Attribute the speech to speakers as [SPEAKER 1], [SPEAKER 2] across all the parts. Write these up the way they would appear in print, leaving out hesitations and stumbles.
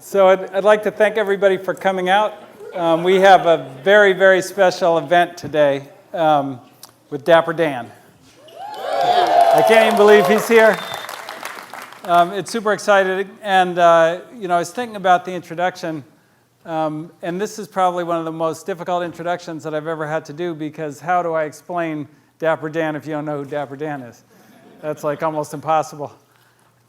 [SPEAKER 1] So I'd like to thank everybody for coming out. We have a very, very special event today with Dapper Dan. I can't even believe he's here. It's super exciting, and I was thinking about the introduction, and this is probably one of the most difficult introductions that I've ever had to do, because how do I explain Dapper Dan if you don't know who Dapper Dan is? That's like almost impossible.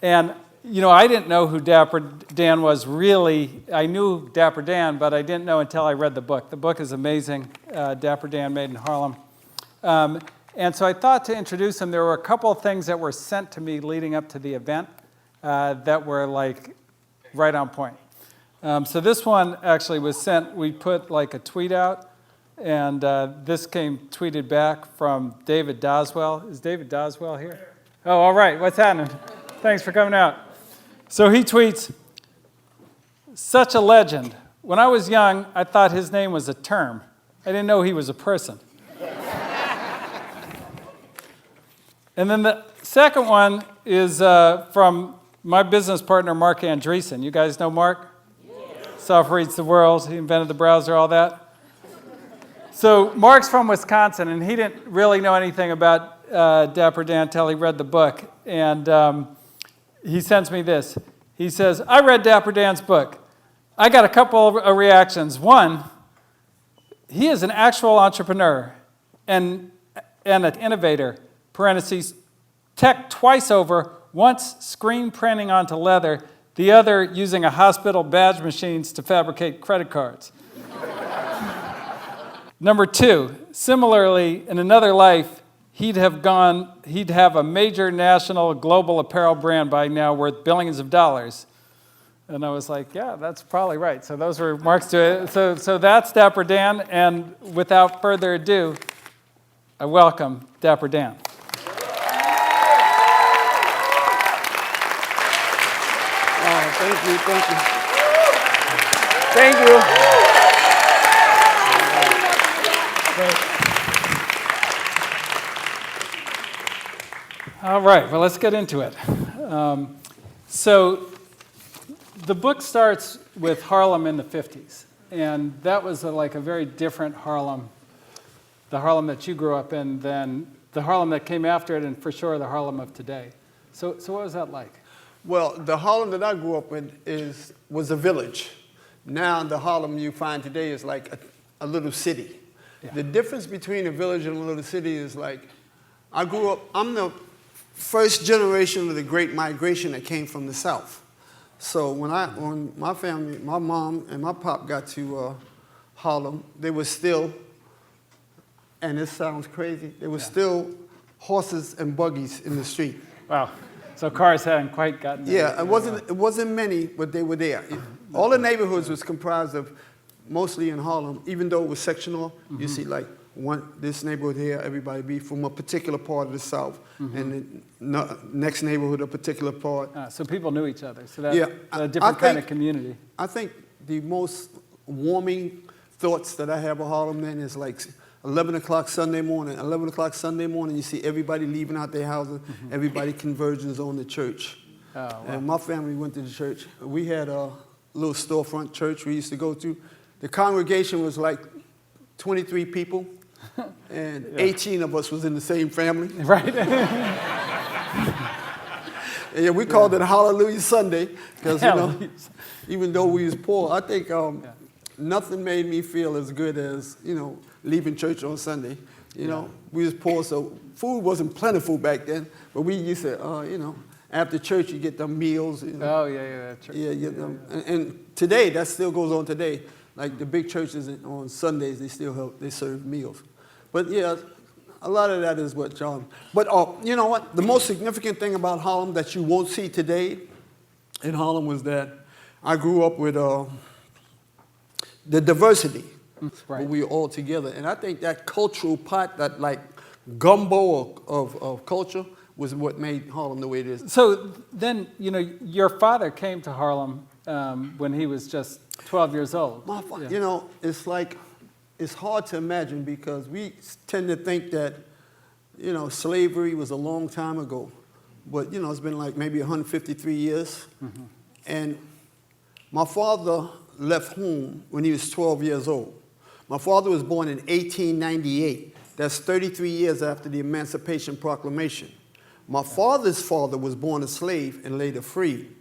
[SPEAKER 1] And I didn't know who Dapper Dan was really. I knew Dapper Dan, but I didn't know until I read the book. The book is amazing, Dapper Dan Made in Harlem. And so I thought to introduce him, there were a couple of things that were sent to me leading up to the event that were like right on point. So this one actually was sent, we put like a tweet out, and this came tweeted back from David Doswell. Is David Doswell here? Oh, all right, what's happening? Thanks for coming out. So he tweets, "Such a legend. When I was young, I thought his name was a term. I didn't know he was a person." And then the second one is from my business partner, Mark Andreessen. You guys know Mark? Yeah. Software Eats the World. He invented the browser, all that. So Mark's from Wisconsin, and he didn't really know anything about Dapper Dan until he read the book. And he sends me this. He says, "I read Dapper Dan's book. I got a couple of reactions. One, he is an actual entrepreneur and an innovator, parentheses, tech twice over, once screen printing onto leather, the other using a hospital badge machines to fabricate credit cards. Number two, similarly, in another life, he'd have a major national global apparel brand by now worth billions of dollars." And I was like, yeah, that's probably right. So those were Mark's to it. So that's Dapper Dan, and without further ado, I welcome Dapper Dan.
[SPEAKER 2] Thank you. Thank you.
[SPEAKER 1] All right, well, let's get into it. So the book starts with Harlem in the 50s, and that was like a very different Harlem, the Harlem that you grew up in, than the Harlem that came after it, and for sure the Harlem of today. So what was that like?
[SPEAKER 2] Well, the Harlem that I grew up in was a village. Now the Harlem you find today is like a little city. Yeah. The difference between a village and a little city is like, I'm the first generation of the Great Migration that came from the South. So when my family, my mom and my pop got to Harlem, they were still, and this sounds crazy, there were still horses and buggies in the street.
[SPEAKER 1] Wow. So cars hadn't quite gotten there.
[SPEAKER 2] Yeah, it wasn't many, but they were there. All the neighborhoods was comprised of, mostly in Harlem, even though it was sectional, you see like this neighborhood here, everybody be from a particular part of the South, and the next neighborhood a particular part.
[SPEAKER 1] So people knew each other, so that's a different kind of community.
[SPEAKER 2] I think the most warming thoughts that I have of Harlem then is like 11 o'clock Sunday morning. 11 o'clock Sunday morning, you see everybody leaving out their houses, everybody converges on the church. Oh, wow. And my family went to the church. We had a little storefront church we used to go to. The congregation was like 23 people, and 18 of us was in the same family.
[SPEAKER 1] Right.
[SPEAKER 2] And we called it Hallelujah Sunday, because even though we was poor, I think nothing made me feel as good as leaving church on Sunday. We was poor, so food wasn't plentiful back then. But we used to, after church you get them meals.
[SPEAKER 1] Oh yeah, church.
[SPEAKER 2] Yeah. And today that still goes on today. Like the big churches on Sundays, they serve meals. But yeah, a lot of that is what John. But you know what? The most significant thing about Harlem that you won't see today in Harlem was that I grew up with the diversity. Right. We were all together. And I think that cultural part, that like gumbo of culture, was what made Harlem the way it is.
[SPEAKER 1] So then, your father came to Harlem when he was just 12 years old.
[SPEAKER 2] My father, it's like, it's hard to imagine, because we tend to think that, slavery was a long time ago. But, it's been like maybe 153 years. And My father left home when he was 12 years old. My father was born in 1898. That's 33 years after the Emancipation Proclamation. My father's father was born a slave and later freed.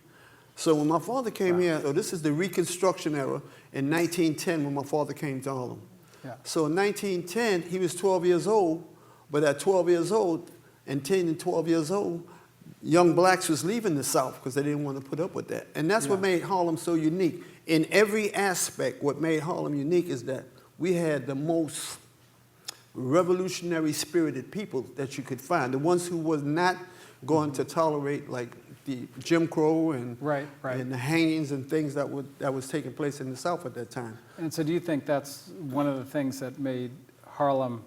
[SPEAKER 2] So when my father came here, this is the Reconstruction era in 1910 when my father came to Harlem.
[SPEAKER 1] Yeah.
[SPEAKER 2] So in 1910, he was 12 years old, but at 12 years old, and 10 and 12 years old, young blacks was leaving the South because they didn't want to put up with that. And that's what made Harlem so unique. In every aspect, what made Harlem unique is that we had the most revolutionary spirited people that you could find. The ones who was not going to tolerate like the Jim Crow and, and the hangings and things that was taking place in the South at that time.
[SPEAKER 1] And so do you think that's one of the things that made Harlem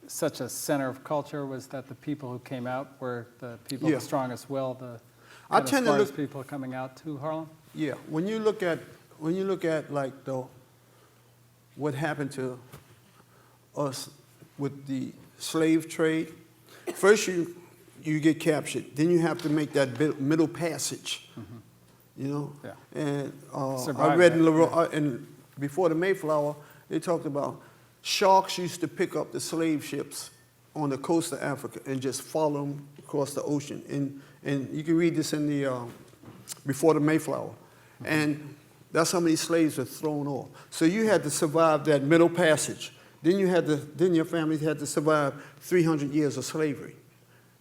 [SPEAKER 1] such a center of culture, was that the people who came out were the people of the strongest will, the smartest people coming out to Harlem?
[SPEAKER 2] Yeah, when you look at like what happened to us with the slave trade, first you get captured, then you have to make that middle passage, you know. Yeah. And I read in before the Mayflower, they talked about sharks used to pick up the slave ships on the coast of Africa and just follow them across the ocean. And you can read this in the before the Mayflower. And that's how many slaves were thrown off. So you had to survive that middle passage. Then your family had to survive 300 years of slavery,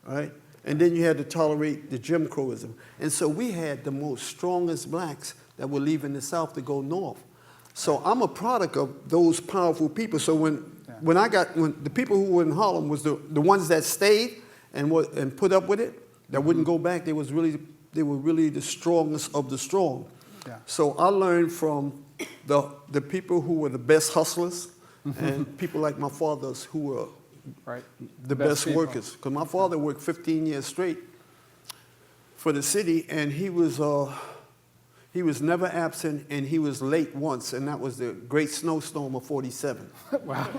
[SPEAKER 2] right? And then you had to tolerate the Jim Crowism. And so we had the most strongest blacks that were leaving the South to go north. So I'm a product of those powerful people. So when the people who were in Harlem was the ones that stayed and put up with it, that wouldn't go back, they were really the strongest of the strong. Yeah. So I learned from the people who were the best hustlers and people like my fathers who were the best workers. Because my father worked 15 years straight for the city, and he was never absent, and he was late once, and that was the Great Snowstorm of '47.
[SPEAKER 1] Wow.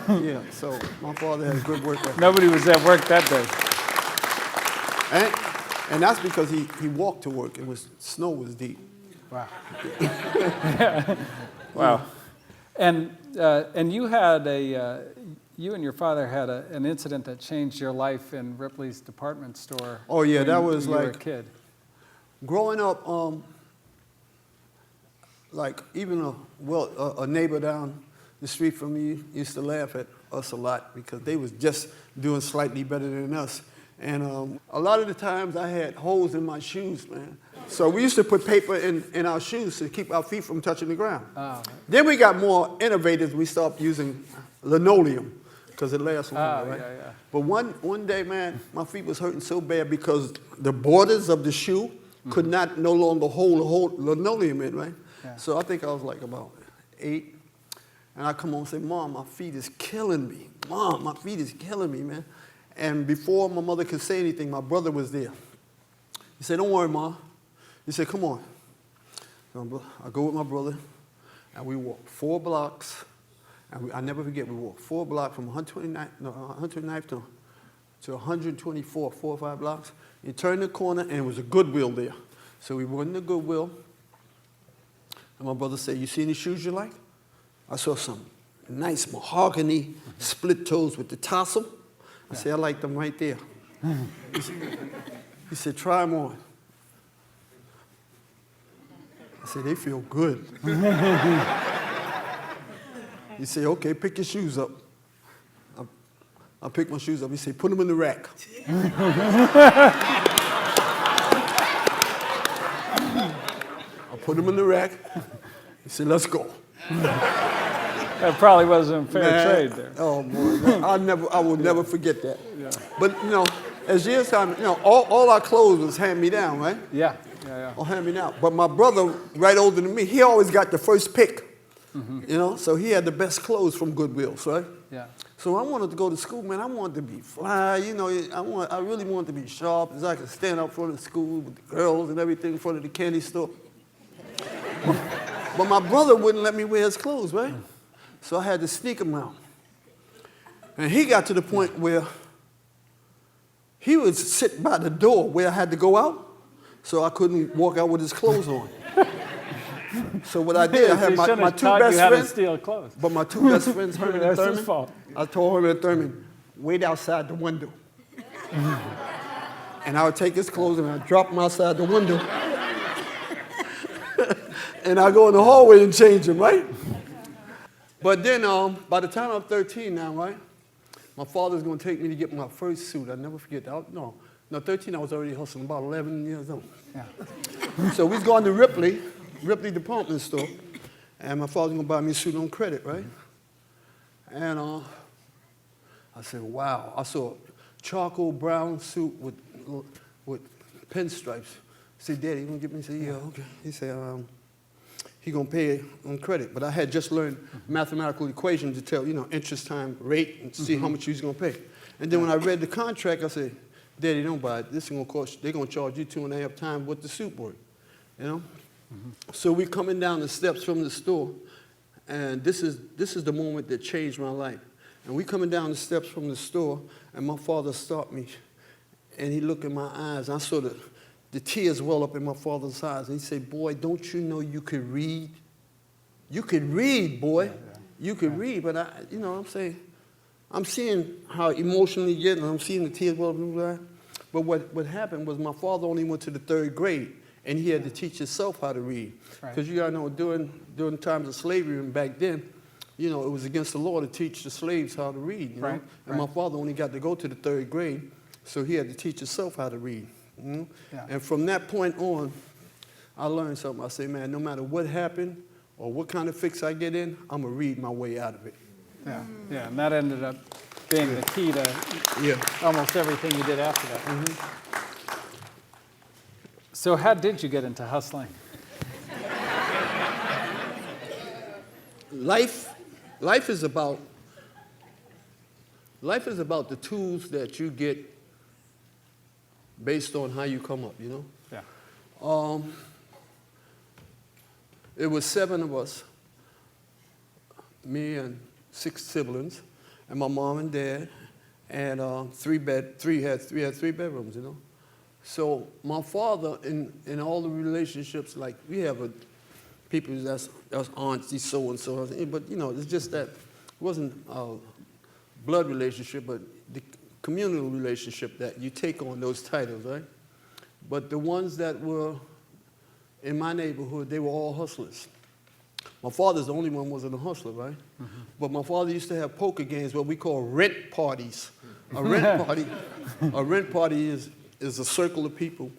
[SPEAKER 2] Yeah, so my father had a good work ethic.
[SPEAKER 1] Nobody was at work that day.
[SPEAKER 2] And that's because he walked to work. Snow was deep.
[SPEAKER 1] Wow. Wow. And you had you and your father had an incident that changed your life in Ripley's department store.
[SPEAKER 2] Oh yeah, that was
[SPEAKER 1] when you
[SPEAKER 2] like
[SPEAKER 1] were a kid.
[SPEAKER 2] Growing up. Like even a neighbor down the street from me used to laugh at us a lot because they was just doing slightly better than us. And a lot of the times I had holes in my shoes, man. So we used to put paper in our shoes to keep our feet from touching the ground. Oh. Then we got more innovative. We stopped using linoleum because it lasts longer, right? Yeah. But one day, man, my feet was hurting so bad because the borders of the shoe could no longer hold the linoleum in, right? Yeah. So I think I was like about 8. And I come home and say, Mom, my feet is killing me. Mom, my feet is killing me, man. And before my mother could say anything, my brother was there. He said, don't worry, Mom. He said, come on. So I go with my brother, and we walk 4 blocks. And I never forget, we walked 4 blocks from 129th to 124, 4 or 5 blocks. You turn the corner, and it was a Goodwill there. So we went in the Goodwill. And my brother said, you see any shoes you like? I saw some nice mahogany split toes with the tassel. I said, I like them right there. He said, try them on. I said, they feel good. He said, okay, pick your shoes up. I picked my shoes up. He said, put them in the rack. I put them in the rack. He said, let's go.
[SPEAKER 1] That probably wasn't a fair trade there.
[SPEAKER 2] Oh, boy. I will never forget that. Yeah. But, as years time, all our clothes was hand-me-down, right?
[SPEAKER 1] Yeah.
[SPEAKER 2] Or hand-me-down. But my brother, right older than me, he always got the first pick. So he had the best clothes from Goodwill's, right? Yeah. So I wanted to go to school, man. I wanted to be fly, I really wanted to be sharp, as I could stand up front of the school with the girls and everything in front of the candy store. But my brother wouldn't let me wear his clothes, right? So I had to sneak him out. And he got to the point where he would sit by the door where I had to go out. so I couldn't walk out with his clothes on. So what I did, I had my two best friends.
[SPEAKER 1] Steal clothes.
[SPEAKER 2] But my two best friends, Herman and
[SPEAKER 1] That's his
[SPEAKER 2] Thurman,
[SPEAKER 1] fault.
[SPEAKER 2] I told Herman and Thurman, wait outside the window. And I would take his clothes and I'd drop them outside the window. And I'd go in the hallway and change them, right? But then by the time I'm 13 now, right? My father's going to take me to get my first suit. I'll never forget that. No, 13 I was already hustling, about 11 years old.
[SPEAKER 1] Yeah.
[SPEAKER 2] So we was going to Ripley department store, and my father's going to buy me a suit on credit, right? And I said, wow. I saw a charcoal brown suit with pinstripes. I said, Daddy, you going to get me? He said, yeah, okay. He said, he going to pay it on credit. But I had just learned mathematical equations to tell, interest time rate and see how much he was going to pay. And then when I read the contract, I said, Daddy, don't buy it. This is going to cost, they're going to charge you 2.5 times what the suit worth, So we coming down the steps from the store, and this is the moment that changed my life. And we coming down the steps from the store, and my father stopped me, and he looked in my eyes, and I saw the tears well up in my father's eyes, and he said, boy, don't you know you could read? You could read, boy. Yeah. You could read, but I'm seeing how emotionally you get, and I'm seeing the tears well up in his eyes. But what happened was my father only went to the 3rd grade, and he had to teach himself how to read. Because you got to know, during times of slavery and back then, it was against the law to teach the slaves how to read. You know? And my father only got to go to the 3rd grade, so he had to teach himself how to read. Yeah. And from that point on, I learned something. I say, man, no matter what happened or what kind of fix I get in, I'm going to read my way out of it.
[SPEAKER 1] Yeah, yeah, and that ended up being the key to almost everything you did after that. So how did you get into hustling?
[SPEAKER 2] Life is about the tools that you get based on how you come up, Yeah. It was 7 of us, me and 6 siblings, and my mom and dad, and 3 had 3 bedrooms, So my father, in all the relationships, like we have people that's auntie so and so, but it's just that it wasn't a blood relationship, but the communal relationship that you take on those titles, right? But the ones that were in my neighborhood, they were all hustlers. My father's the only one wasn't a hustler, right? But my father used to have poker games, what we call rent parties. A rent party is a circle of people.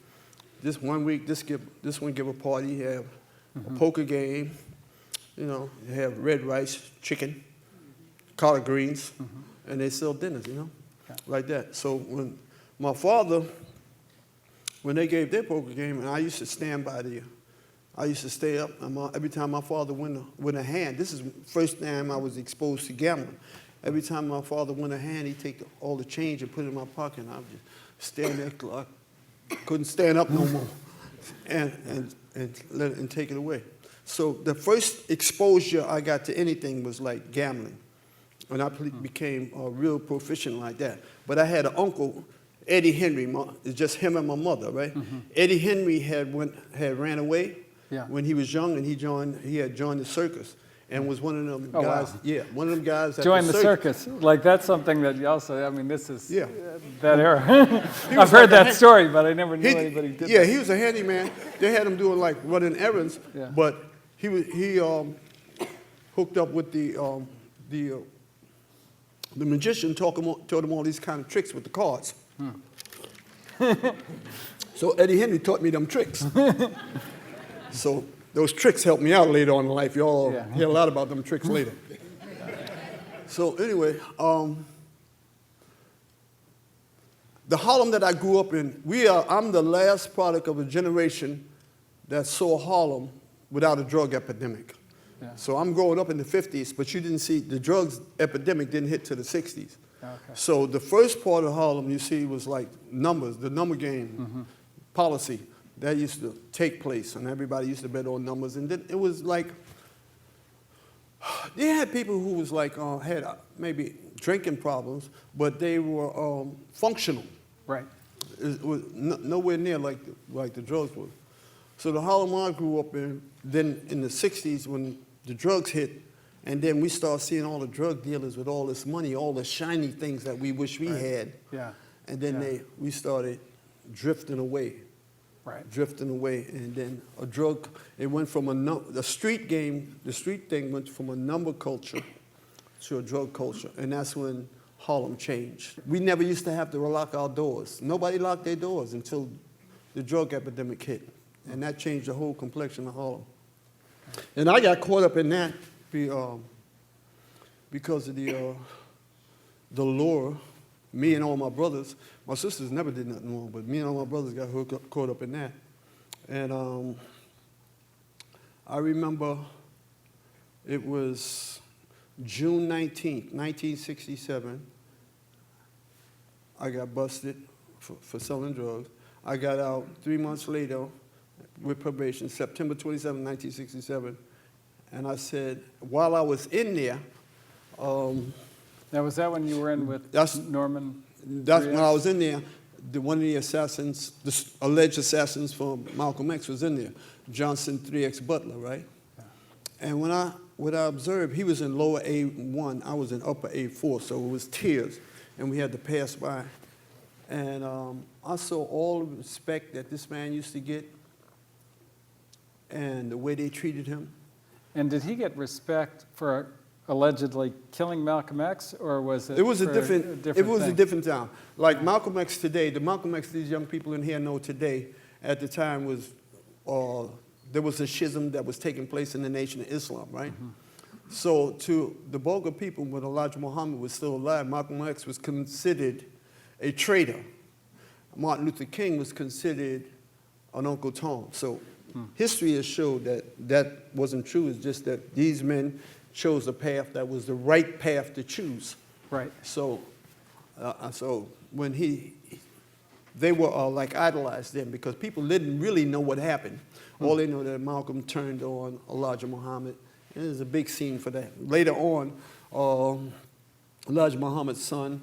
[SPEAKER 2] This one week, this one give a party, you have a poker game, you have red rice, chicken, collard greens, and they sell dinners, like that. So when my father, when they gave their poker game, and I used to stand by there, I used to stay up, and every time my father win a hand, this is the first time I was exposed to gambling. Every time my father won a hand, he'd take all the change and put it in my pocket, and I would just stand there till I couldn't stand up no more, and take it away. So the first exposure I got to anything was like gambling, and I became real proficient like that. But I had an uncle, Eddie Henry. It's just him and my mother, right? Eddie Henry had ran away when he was young, and he had joined the circus. And was one of them guys, one of them guys that
[SPEAKER 1] joined the circus. Like, that's something that you also, this is that era. I've heard that story, but I never knew anybody did that.
[SPEAKER 2] Yeah, he was a handyman. They had him doing like running errands, but he hooked up with the magician, told him all these kind of tricks with the cards. So Eddie Henry taught me them tricks. So those tricks helped me out later on in life. Y'all hear a lot about them tricks later. So anyway, the Harlem that I grew up in, I'm the last product of a generation that saw Harlem without a drug epidemic. Yeah. So I'm growing up in the 50s, but you didn't see, the drugs epidemic didn't hit to the 60s. Okay. So the first part of Harlem you see was like numbers, the number game policy. That used to take place, and everybody used to bet on numbers. And then it was like, they had people who was like, had maybe drinking problems, but they were functional.
[SPEAKER 1] Right.
[SPEAKER 2] It was nowhere near like the drugs were. So the Harlem I grew up in, then in the 60s when the drugs hit, and then we started seeing all the drug dealers with all this money, all the shiny things that we wish we had.
[SPEAKER 1] Yeah.
[SPEAKER 2] And then we started drifting away.
[SPEAKER 1] Right.
[SPEAKER 2] Drifting away, and then it went from the street thing went from a number culture to a drug culture, and that's when Harlem changed. We never used to have to lock our doors. Nobody locked their doors until the drug epidemic hit, and that changed the whole complexion of Harlem. And I got caught up in that because of the lure. Me and all my brothers, my sisters never did nothing wrong, but me and all my brothers got caught up in that. And I remember it was June 19th, 1967. I got busted for selling drugs. I got out 3 months later with probation, September 27, 1967. And I said, while I was in there,
[SPEAKER 1] Now, was that when you were in with Norman?
[SPEAKER 2] That's when I was in there. One of the assassins, the alleged assassins from Malcolm X was in there. Johnson 3X Butler, right? Yeah. And what I observed, he was in lower A1, I was in upper A4, so it was tiers, and we had to pass by. And I saw all the respect that this man used to get and the way they treated him.
[SPEAKER 1] And did he get respect for allegedly killing Malcolm X, or was it?
[SPEAKER 2] It was a different time. Like Malcolm X today, the Malcolm X these young people in here know today, at the time was, there was a schism that was taking place in the Nation of Islam, right? Mm-hmm. So to the bulk of people, when Elijah Muhammad was still alive, Malcolm X was considered a traitor. Martin Luther King was considered an Uncle Tom. So history has showed that that wasn't true. It's just that these men chose a path that was the right path to choose. Right. So, when they were like idolized then because people didn't really know what happened. All they know that Malcolm turned on Elijah Muhammad, and there's a big scene for that. Later on, Elijah Muhammad's son,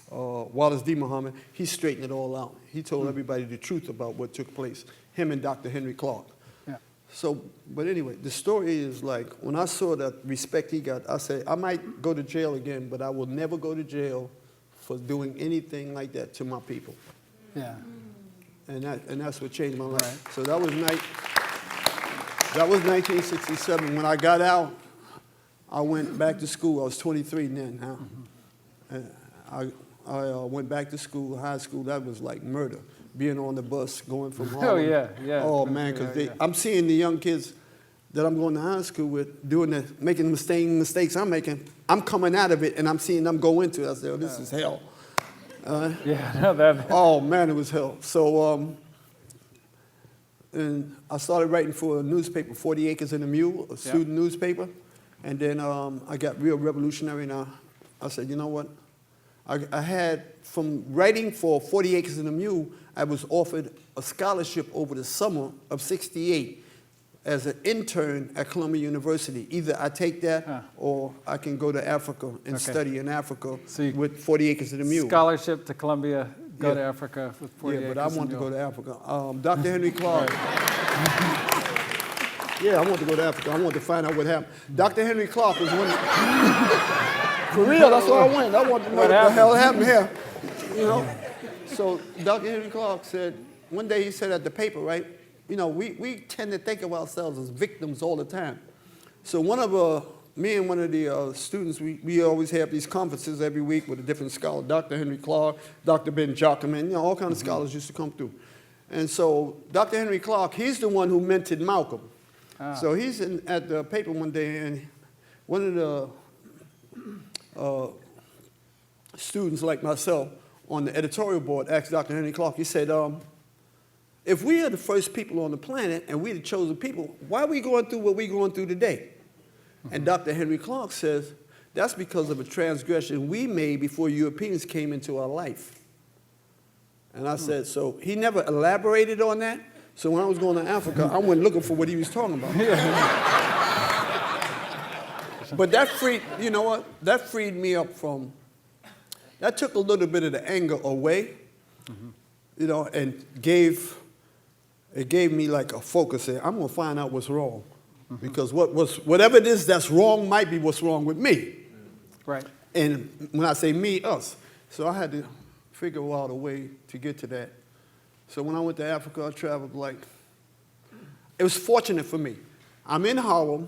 [SPEAKER 2] Wallace D. Muhammad, he straightened it all out. He told everybody the truth about what took place. Him and Dr. Henry Clark. So, but anyway, the story is like, when I saw that respect he got, I said, I might go to jail again, but I will never go to jail for doing anything like that to my people. Yeah. And that's what changed my life. Right. So that was 1967. When I got out, I went back to school. I was 23 then. Huh? Mm-hmm. I went back to school, high school. That was like murder. Being on the bus, going from Harlem.
[SPEAKER 1] Oh, yeah.
[SPEAKER 2] Oh, man, because I'm seeing the young kids that I'm going to high school with making the same mistakes I'm making. I'm coming out of it, and I'm seeing them go into it. I said, oh, this is hell. Oh, man, it was hell. So and I started writing for a newspaper, 40 Acres and a Mule, a student newspaper. And then I got real revolutionary, and I said, you know what? I had, from writing for 40 Acres and a Mule, I was offered a scholarship over the summer of '68 as an intern at Columbia University. Either I take that or I can go to Africa and study in Africa with 40 Acres and a Mule.
[SPEAKER 1] Scholarship to Columbia, go to Africa with 40 Acres
[SPEAKER 2] but I want to go to Africa. Dr. Henry Clark. Yeah, I want to go to Africa. I want to find out what happened. Dr. Henry Clark was one. For real, that's why I went. I want to know what the hell happened here. You know? So Dr. Henry Clark said, one day he said at the paper, right, you know, we tend to think of ourselves as victims all the time. So me and one of the students, we always have these conferences every week with a different scholar, Dr. Henry Clark, Dr. Ben Jockerman, all kinds of scholars used to come through. And so Dr. Henry Clark, he's the one who mentored Malcolm. So he's at the paper one day, and one of the students like myself on the editorial board asked Dr. Henry Clark, he said, if we are the first people on the planet and we're the chosen people, why are we going through what we're going through today? And Dr. Henry Clark says, that's because of a transgression we made before Europeans came into our life. And I said, so he never elaborated on that. So when I was going to Africa, I went looking for what he was talking about. But that freed, you know what? That freed me up from, that took a little bit of the anger away. you know, and it gave me like a focus. Saying, I'm gonna find out what's wrong, because whatever it is that's wrong might be what's wrong with me.
[SPEAKER 1] Right.
[SPEAKER 2] And when I say me, us. So I had to figure out a way to get to that. So when I went to Africa, I traveled it was fortunate for me. I'm in Harlem,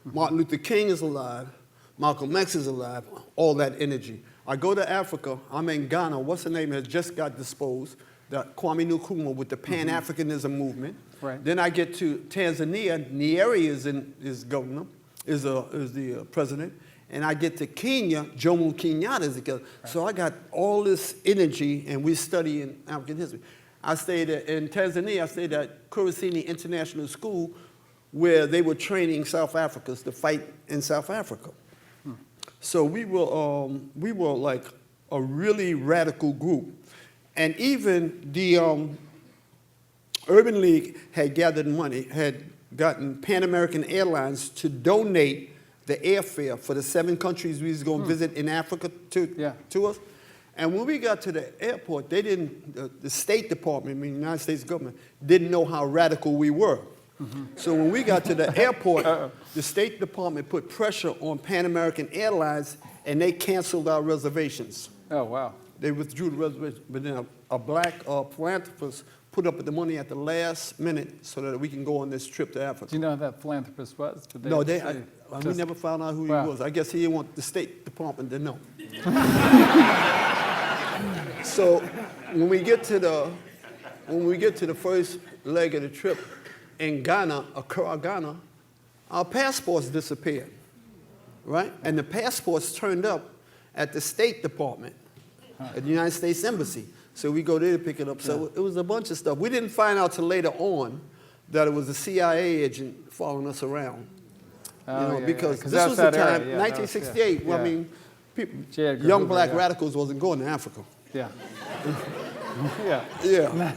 [SPEAKER 2] Martin Luther King is alive, Malcolm X is alive, all that energy. I go to Africa, I'm in Ghana, what's the name, has just got disposed, Kwame Nkrumah with the Pan-Africanism movement. Right. Then I get to Tanzania, Nyerere is governor, is the president. And I get to Kenya, Jomo Kenyatta is the governor. Right. So I got all this energy, and we're studying African history. I stayed in Tanzania, I stayed at Kurasini International School, where they were training South Africans to fight in South Africa. So we were like a really radical group. And even the Urban League had gathered money, had gotten Pan American Airlines to donate the airfare for the 7 countries we was going to visit in Africa to us. And when we got to the airport, they didn't, the State Department, I mean, the United States government, didn't know how radical we were. So when we got to the airport, the State Department put pressure on Pan American Airlines, and they canceled our reservations.
[SPEAKER 1] Oh, wow.
[SPEAKER 2] They withdrew the reservation, but then a black philanthropist put up the money at the last minute so that we can go on this trip to Africa.
[SPEAKER 1] Do you know who that philanthropist was?
[SPEAKER 2] No, we never found out who he was. I guess he didn't want the State Department to know. So when we get to the first leg of the trip in Ghana, Accra, Ghana, our passports disappeared, right? And the passports turned up at the State Department, at the United States Embassy. So we go there to pick it up. So it was a bunch of stuff. We didn't find out till later on that it was a CIA agent following us around. Because this was the time, 1968. Well, I mean, young black radicals wasn't going to Africa. Yeah.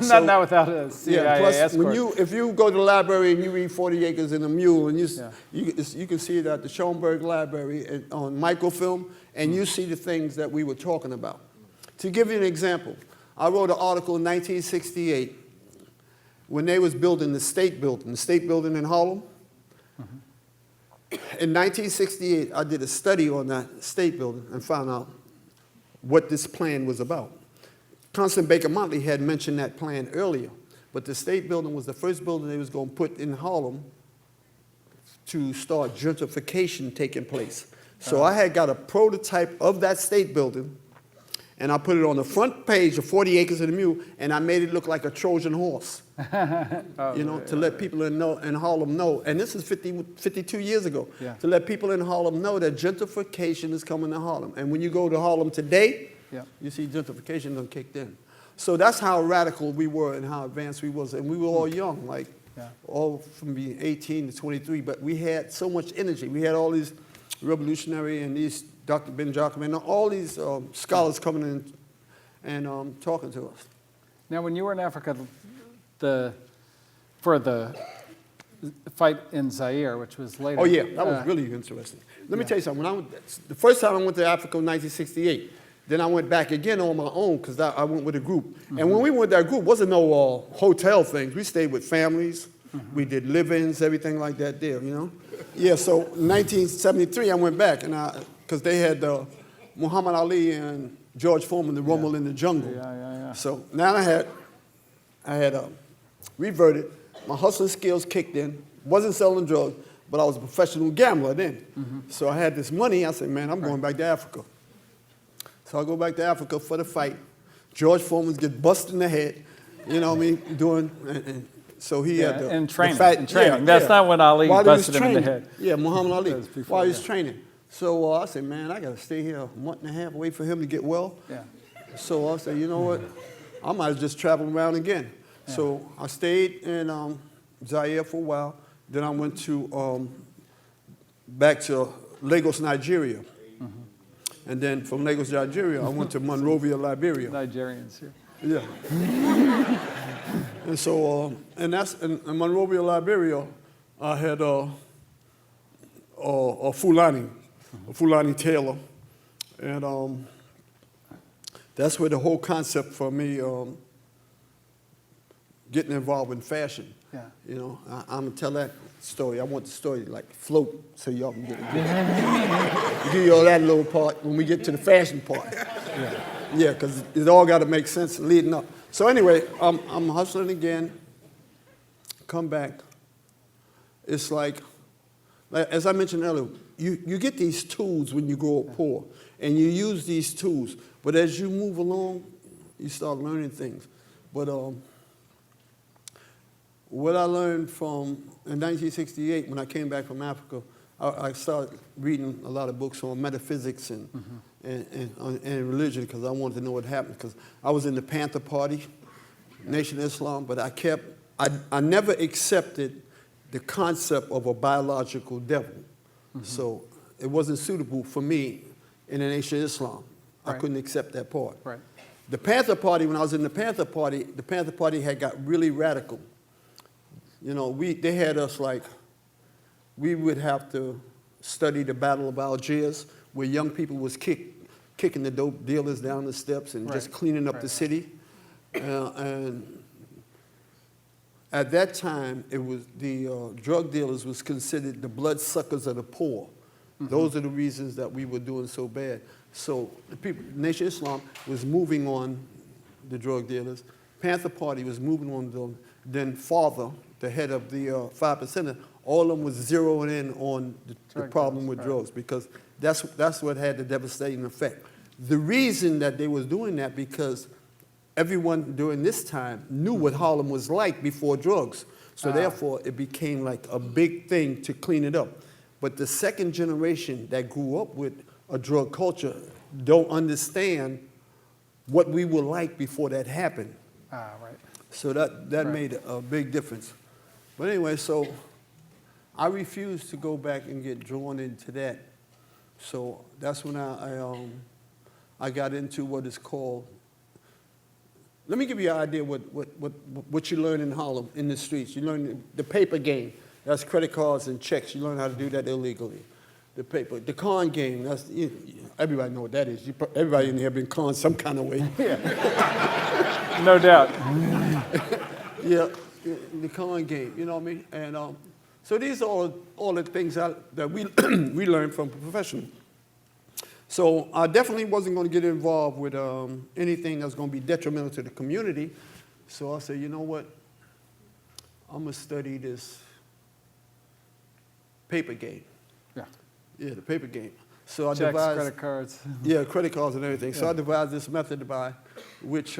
[SPEAKER 1] Not without a CIA
[SPEAKER 2] plus,
[SPEAKER 1] escort.
[SPEAKER 2] If you go to the library and you read 40 Acres and a Mule, and you can see it at the Schoenberg Library on microfilm, and you see the things that we were talking about. To give you an example, I wrote an article in 1968 when they was building the state building in Harlem. In 1968, I did a study on that state building and found out what this plan was about. Constance Baker Motley had mentioned that plan earlier, but the state building was the first building they was going to put in Harlem to start gentrification taking place. So I had got a prototype of that state building, and I put it on the front page of 40 Acres and a Mule, and I made it look like a Trojan horse, to let people in Harlem know. And this is 52 years ago, to let people in Harlem know that gentrification is coming to Harlem. And when you go to Harlem today, you see gentrification done kicked in. So that's how radical we were and how advanced we was. And we were all young, all from being 18 to 23, but we had so much energy. We had all these revolutionary and these Dr. Ben Jacquemin, and all these scholars coming in and talking to us.
[SPEAKER 1] Now, when you were in Africa, for the fight in Zaire, which was later.
[SPEAKER 2] Oh yeah, that was really interesting. Let me tell you something. The first time I went to Africa in 1968, then I went back again on my own because I went with a group. And when we went with that group, wasn't no hotel things. We stayed with families. We did live-ins, everything like that there, Yeah, so 1973, I went back, and because they had Muhammad Ali and George Foreman, the Rumble in the Jungle. So now I had reverted. My hustling skills kicked in. Wasn't selling drugs, but I was a professional gambler then. So I had this money. I said, man, I'm going back to Africa. So I go back to Africa for the fight. George Foreman gets busted in the head. You know what I mean? So he had the
[SPEAKER 1] training.
[SPEAKER 2] Yeah,
[SPEAKER 1] That's not when Ali busted him in the head.
[SPEAKER 2] Yeah, Muhammad Ali. While he was training. So I said, man, I got to stay here a month and a half, wait for him to get well. So I said, you know what? I might just travel around again. So I stayed in Zaire for a while. Then I went to back to Lagos, Nigeria. And then from Lagos, Nigeria, I went to Monrovia, Liberia.
[SPEAKER 1] Nigerians here.
[SPEAKER 2] Yeah. And so, and that's in Monrovia, Liberia, I had a Fulani tailor. And that's where the whole concept for me getting involved in fashion.
[SPEAKER 1] Yeah.
[SPEAKER 2] You know, I'm gonna tell that story. I want the story to like float so y'all can get it. Give you all that little part when we get to the fashion part. Yeah, because it all got to make sense leading up. So anyway, I'm hustling again. Come back. It's like as I mentioned earlier, you get these tools when you grow up poor, and you use these tools. But as you move along, you start learning things. But what I learned in 1968, when I came back from Africa, I started reading a lot of books on metaphysics and religion because I wanted to know what happened. Because I was in the Panther Party, Nation of Islam, but I never accepted the concept of a biological devil. So it wasn't suitable for me in the Nation of Islam. I couldn't accept that part.
[SPEAKER 1] Right.
[SPEAKER 2] The Panther Party, when I was in the Panther Party had got really radical. You know, they had us like, we would have to study the Battle of Algiers, where young people was kicking the dope dealers down the steps and just cleaning up the city. And at that time, it was the drug dealers was considered the bloodsuckers of the poor. Those are the reasons that we were doing so bad. So the Nation of Islam was moving on the drug dealers. Panther Party was moving on them. Then Father, the head of the 5%, all of them was zeroing in on the problem with drugs because that's what had the devastating effect. The reason that they was doing that because everyone during this time knew what Harlem was like before drugs. So therefore, it became like a big thing to clean it up. But the second generation that grew up with a drug culture don't understand what we were like before that happened.
[SPEAKER 1] Right.
[SPEAKER 2] So that made a big difference. But anyway, so I refused to go back and get drawn into that. So that's when I got into what is called. Let me give you an idea what you learn in Harlem in the streets. You learn the paper game. That's credit cards and checks. You learn how to do that illegally. The con game. Everybody know what that is. Everybody in here been conned some kind of way.
[SPEAKER 1] Yeah. No doubt.
[SPEAKER 2] Yeah, the con game. You know what I mean? And so these are all the things that we we learned from a professional. So I definitely wasn't going to get involved with anything that's going to be detrimental to the community. So I said, you know what? I'm going to study this paper game. Yeah, the paper game. So I
[SPEAKER 1] Checks,
[SPEAKER 2] devised
[SPEAKER 1] credit cards.
[SPEAKER 2] Yeah, credit cards and everything. So I devised this method by which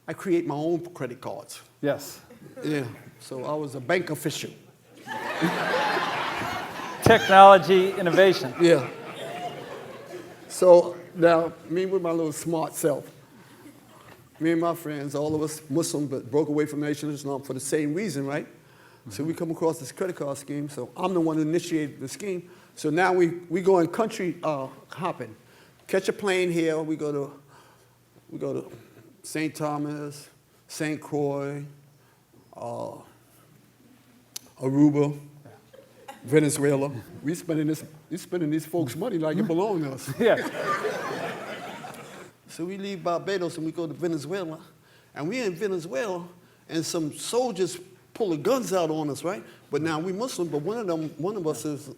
[SPEAKER 2] I create my own credit cards.
[SPEAKER 1] Yes.
[SPEAKER 2] Yeah. So I was a bank official.
[SPEAKER 1] Technology innovation.
[SPEAKER 2] Yeah. So now, me with my little smart self, me and my friends, all of us Muslim, but broke away from Nation of Islam for the same reason, right? So we come across this credit card scheme. So I'm the one who initiated the scheme. So now we go in country hopping. Catch a plane here. We go to St. Thomas, St. Croix, Aruba, Venezuela. We spending these folks' money like it belongs to us.
[SPEAKER 1] Yeah.
[SPEAKER 2] So we leave Barbados and we go to Venezuela, and we in Venezuela, and some soldiers pull the guns out on us, right? But now we Muslim, but one of us is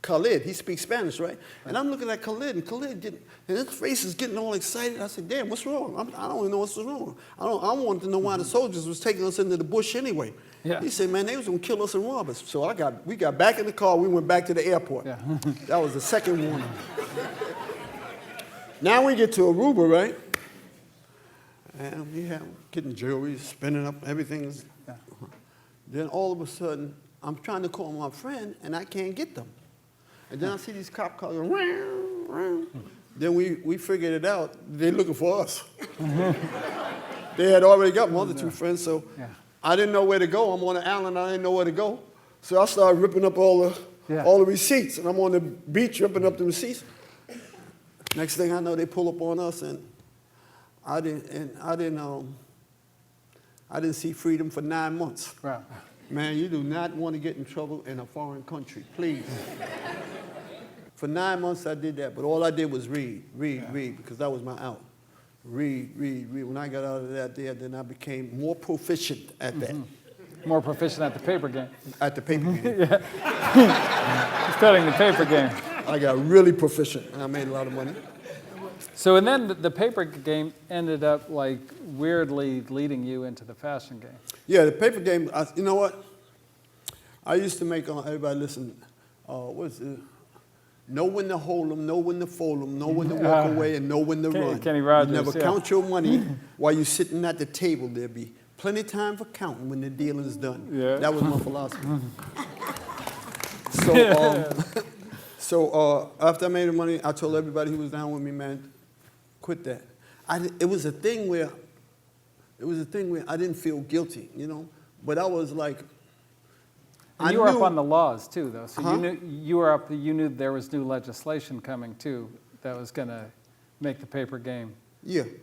[SPEAKER 2] Khalid. He speaks Spanish, right? And I'm looking at Khalid, and his face is getting all excited. I said, "Damn, what's wrong? I don't even know what's wrong. I wanted to know why the soldiers was taking us into the bush anyway."
[SPEAKER 1] Yeah.
[SPEAKER 2] He said, "Man, they was gonna kill us and rob us." So we got back in the car. We went back to the airport.
[SPEAKER 1] Yeah.
[SPEAKER 2] That was the second warning. Now we get to Aruba, right? And we have getting jewelry, spinning up, everything.
[SPEAKER 1] Yeah.
[SPEAKER 2] Then all of a sudden, I'm trying to call my friend, and I can't get them. And then I see these cop cars going, round, round. Then we figured it out. They're looking for us. They had already got my other two friends, so I didn't know where to go. I'm on the island, I didn't know where to go. So I started ripping up all the receipts, and I'm on the beach ripping up the receipts. Next thing I know, they pull up on us, and I didn't see freedom for 9 months.
[SPEAKER 1] Wow.
[SPEAKER 2] Man, you do not want to get in trouble in a foreign country, please. For 9 months I did that, but all I did was read, because that was my out. read. When I got out of that there, then I became more proficient at that.
[SPEAKER 1] More proficient at the paper game.
[SPEAKER 2] At the paper game.
[SPEAKER 1] Studying the paper game.
[SPEAKER 2] I got really proficient, and I made a lot of money.
[SPEAKER 1] So, and then the paper game ended up like weirdly leading you into the fashion game.
[SPEAKER 2] Yeah, the paper game, you know what? I used to make, everybody listen, what's it? Know when to hold 'em, know when to fold 'em, know when to walk away, and know when to run.
[SPEAKER 1] Kenny Rogers,
[SPEAKER 2] You never
[SPEAKER 1] yeah.
[SPEAKER 2] count your money while you're sitting at the table. There'll be plenty of time for counting when the dealing's done.
[SPEAKER 1] Yeah.
[SPEAKER 2] That was my philosophy. So after I made the money, I told everybody who was down with me, man, quit that. It was a thing where I didn't feel guilty, you know, but I was like,
[SPEAKER 1] And you were up on the laws too, though. So you knew there was new legislation coming too that was going to make the paper game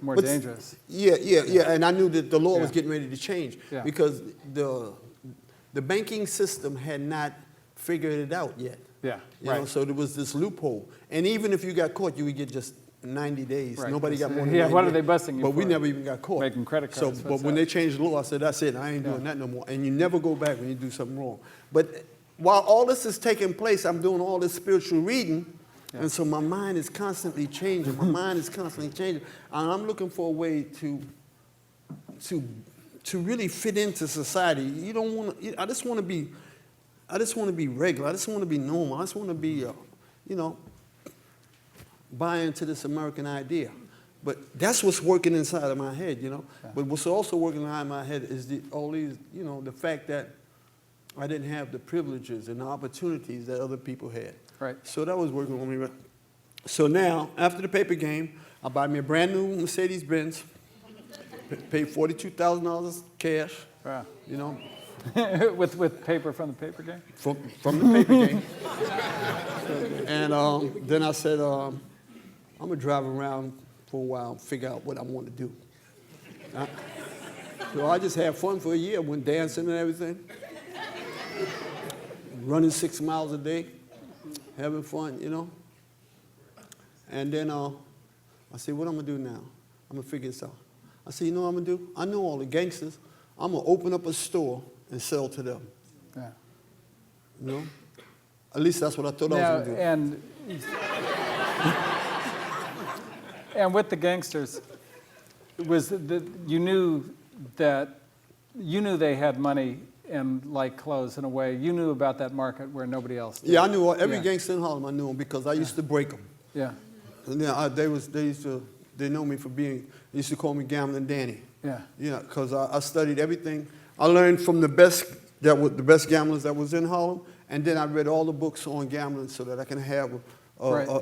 [SPEAKER 1] more dangerous.
[SPEAKER 2] Yeah. And I knew that the law was getting ready to change because the banking system had not figured it out yet.
[SPEAKER 1] Yeah,
[SPEAKER 2] You know, so there was this loophole. And even if you got caught, you would get just 90 days.
[SPEAKER 1] Right.
[SPEAKER 2] Nobody got more than 90
[SPEAKER 1] what
[SPEAKER 2] days.
[SPEAKER 1] are they busting you
[SPEAKER 2] But
[SPEAKER 1] for?
[SPEAKER 2] we never even got caught.
[SPEAKER 1] Making credit cards.
[SPEAKER 2] But when they changed the law, I said, that's it. I ain't doing that no more. And you never go back when you do something wrong. But while all this is taking place, I'm doing all this spiritual reading.
[SPEAKER 1] Yeah.
[SPEAKER 2] And so my mind is constantly changing. My mind is constantly changing. And I'm looking for a way to really fit into society. You don't want to, I just want to be regular. I just want to be normal. I just want to be, buy into this American idea. But that's what's working inside of my head, you know.
[SPEAKER 1] Yeah.
[SPEAKER 2] But what's also working inside my head is all these, the fact that I didn't have the privileges and the opportunities that other people had.
[SPEAKER 1] Right.
[SPEAKER 2] So that was working on me. So now, after the paper game, I buy me a brand new Mercedes-Benz, pay $42,000 cash,
[SPEAKER 1] Wow.
[SPEAKER 2] you know.
[SPEAKER 1] with paper from the paper game?
[SPEAKER 2] From the paper game. And then I said, I'm going to drive around for a while and figure out what I want to do. So I just had fun for a year, went dancing and everything, running 6 miles a day, having fun, you know. And then I said, what I'm going to do now? I'm going to figure this out. I said, you know what I'm going to do? I know all the gangsters. I'm going to open up a store and sell to them.
[SPEAKER 1] Yeah.
[SPEAKER 2] You know? At least that's what I thought I was going to do.
[SPEAKER 1] And with the gangsters, you knew they had money and like clothes in a way. You knew about that market where nobody else did.
[SPEAKER 2] Yeah, I knew every gangster in Harlem. I knew them because I used to break them.
[SPEAKER 1] Yeah.
[SPEAKER 2] And they know me for being. They used to call me Gambling Danny.
[SPEAKER 1] Yeah.
[SPEAKER 2] Yeah, because I studied everything. I learned from the best gamblers that was in Harlem, and then I read all the books on gambling so that I can have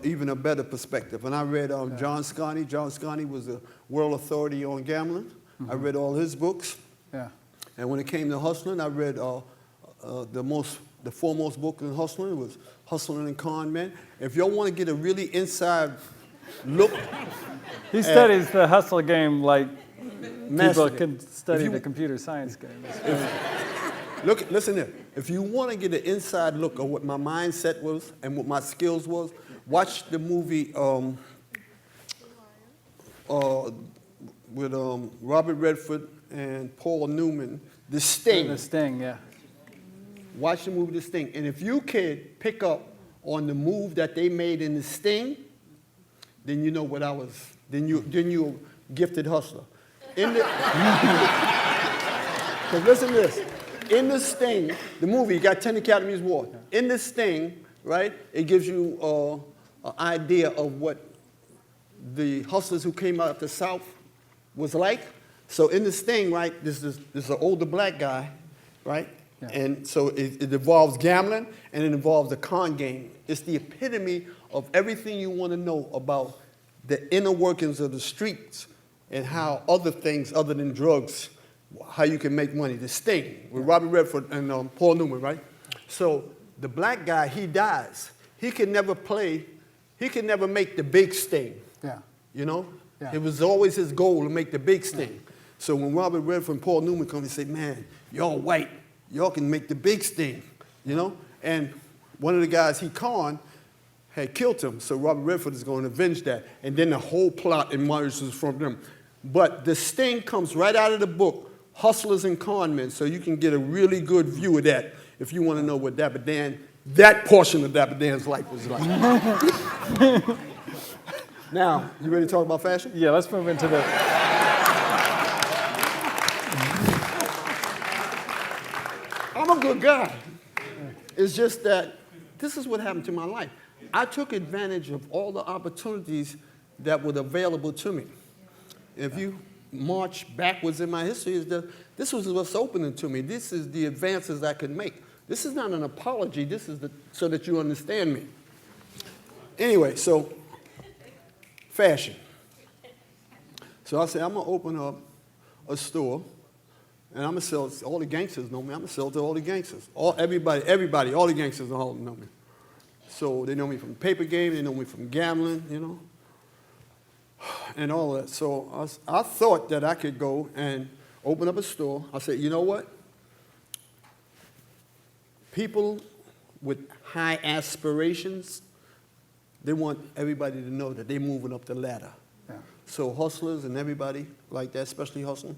[SPEAKER 2] even a better perspective. And I read John Scotty. John Scotty was the world authority on gambling. Mm-hmm. I read all his books.
[SPEAKER 1] Yeah.
[SPEAKER 2] And when it came to hustling, I read the foremost book in hustling. It was Hustling and Con Men. If y'all want to get a really inside look,
[SPEAKER 1] he studies the hustle game like
[SPEAKER 2] master
[SPEAKER 1] people can study the computer science game.
[SPEAKER 2] Listen here. If you want to get an inside look of what my mindset was and what my skills was, watch the movie with Robert Redford and Paul Newman, The Sting.
[SPEAKER 1] The Sting, yeah.
[SPEAKER 2] Watch the movie The Sting. And if you could pick up on the move that they made in The Sting, then you know what I was. Then you're a gifted hustler. Because listen to this. In The Sting, the movie got 10 Academy Awards. In The Sting, right, it gives you an idea of what the hustlers who came out of the South was like. So in The Sting, right, this is an older black guy, right? Yeah. And so it involves gambling and it involves the con game. It's the epitome of everything you want to know about the inner workings of the streets and how other things other than drugs, how you can make money. The Sting with Robert Redford and Paul Newman, right? So the black guy, he dies. He can never make the big Sting.
[SPEAKER 1] Yeah.
[SPEAKER 2] You know?
[SPEAKER 1] Yeah.
[SPEAKER 2] It was always his goal to make the big Sting. Yeah. So when Robert Redford and Paul Newman come and say, man, y'all white, y'all can make the big Sting, you know? And one of the guys he conned had killed him. So Robert Redford is going to avenge that. And then the whole plot emerges from them. But the sting comes right out of the book, Hustlers and Conmen, so you can get a really good view of that if you want to know what Dapper Dan, that portion of Dapper Dan's life was like. Now, you ready to talk about fashion?
[SPEAKER 1] Yeah, let's move into the...
[SPEAKER 2] I'm a good guy. It's just that this is what happened to my life. I took advantage of all the opportunities that were available to me. If you march backwards in my history, this was what's opening to me. This is the advances I could make. This is not an apology. This is so that you understand me. Anyway, so fashion. So I said, I'm going to open up a store, and I'm going to sell, all the gangsters know me. I'm going to sell to all the gangsters. Everybody, all the gangsters in Harlem know me. So they know me from the paper game. They know me from gambling, you know, and all that. So I thought that I could go and open up a store. I said, you know what? People with high aspirations, they want everybody to know that they're moving up the ladder.
[SPEAKER 1] Yeah.
[SPEAKER 2] So hustlers and everybody like that, especially hustling,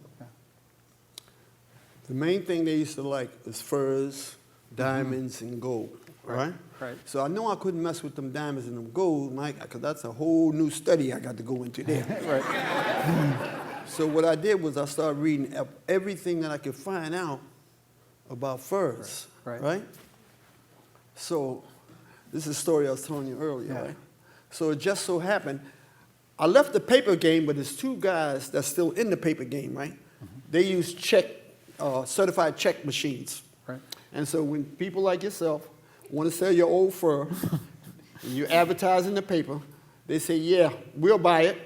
[SPEAKER 2] the main thing they used to like is furs, diamonds, and gold, right?
[SPEAKER 1] Right.
[SPEAKER 2] So I know I couldn't mess with them diamonds and them gold, Mike, because that's a whole new study I got to go into there.
[SPEAKER 1] Right.
[SPEAKER 2] So what I did was I started reading everything that I could find out about furs, right? So this is a story I was telling you earlier, right? So it just so happened, I left the paper game, but there's two guys that's still in the paper game, right? They use certified check machines.
[SPEAKER 1] Right.
[SPEAKER 2] And so when people like yourself want to sell your old fur, and you advertise in the paper, they say, yeah, we'll buy it.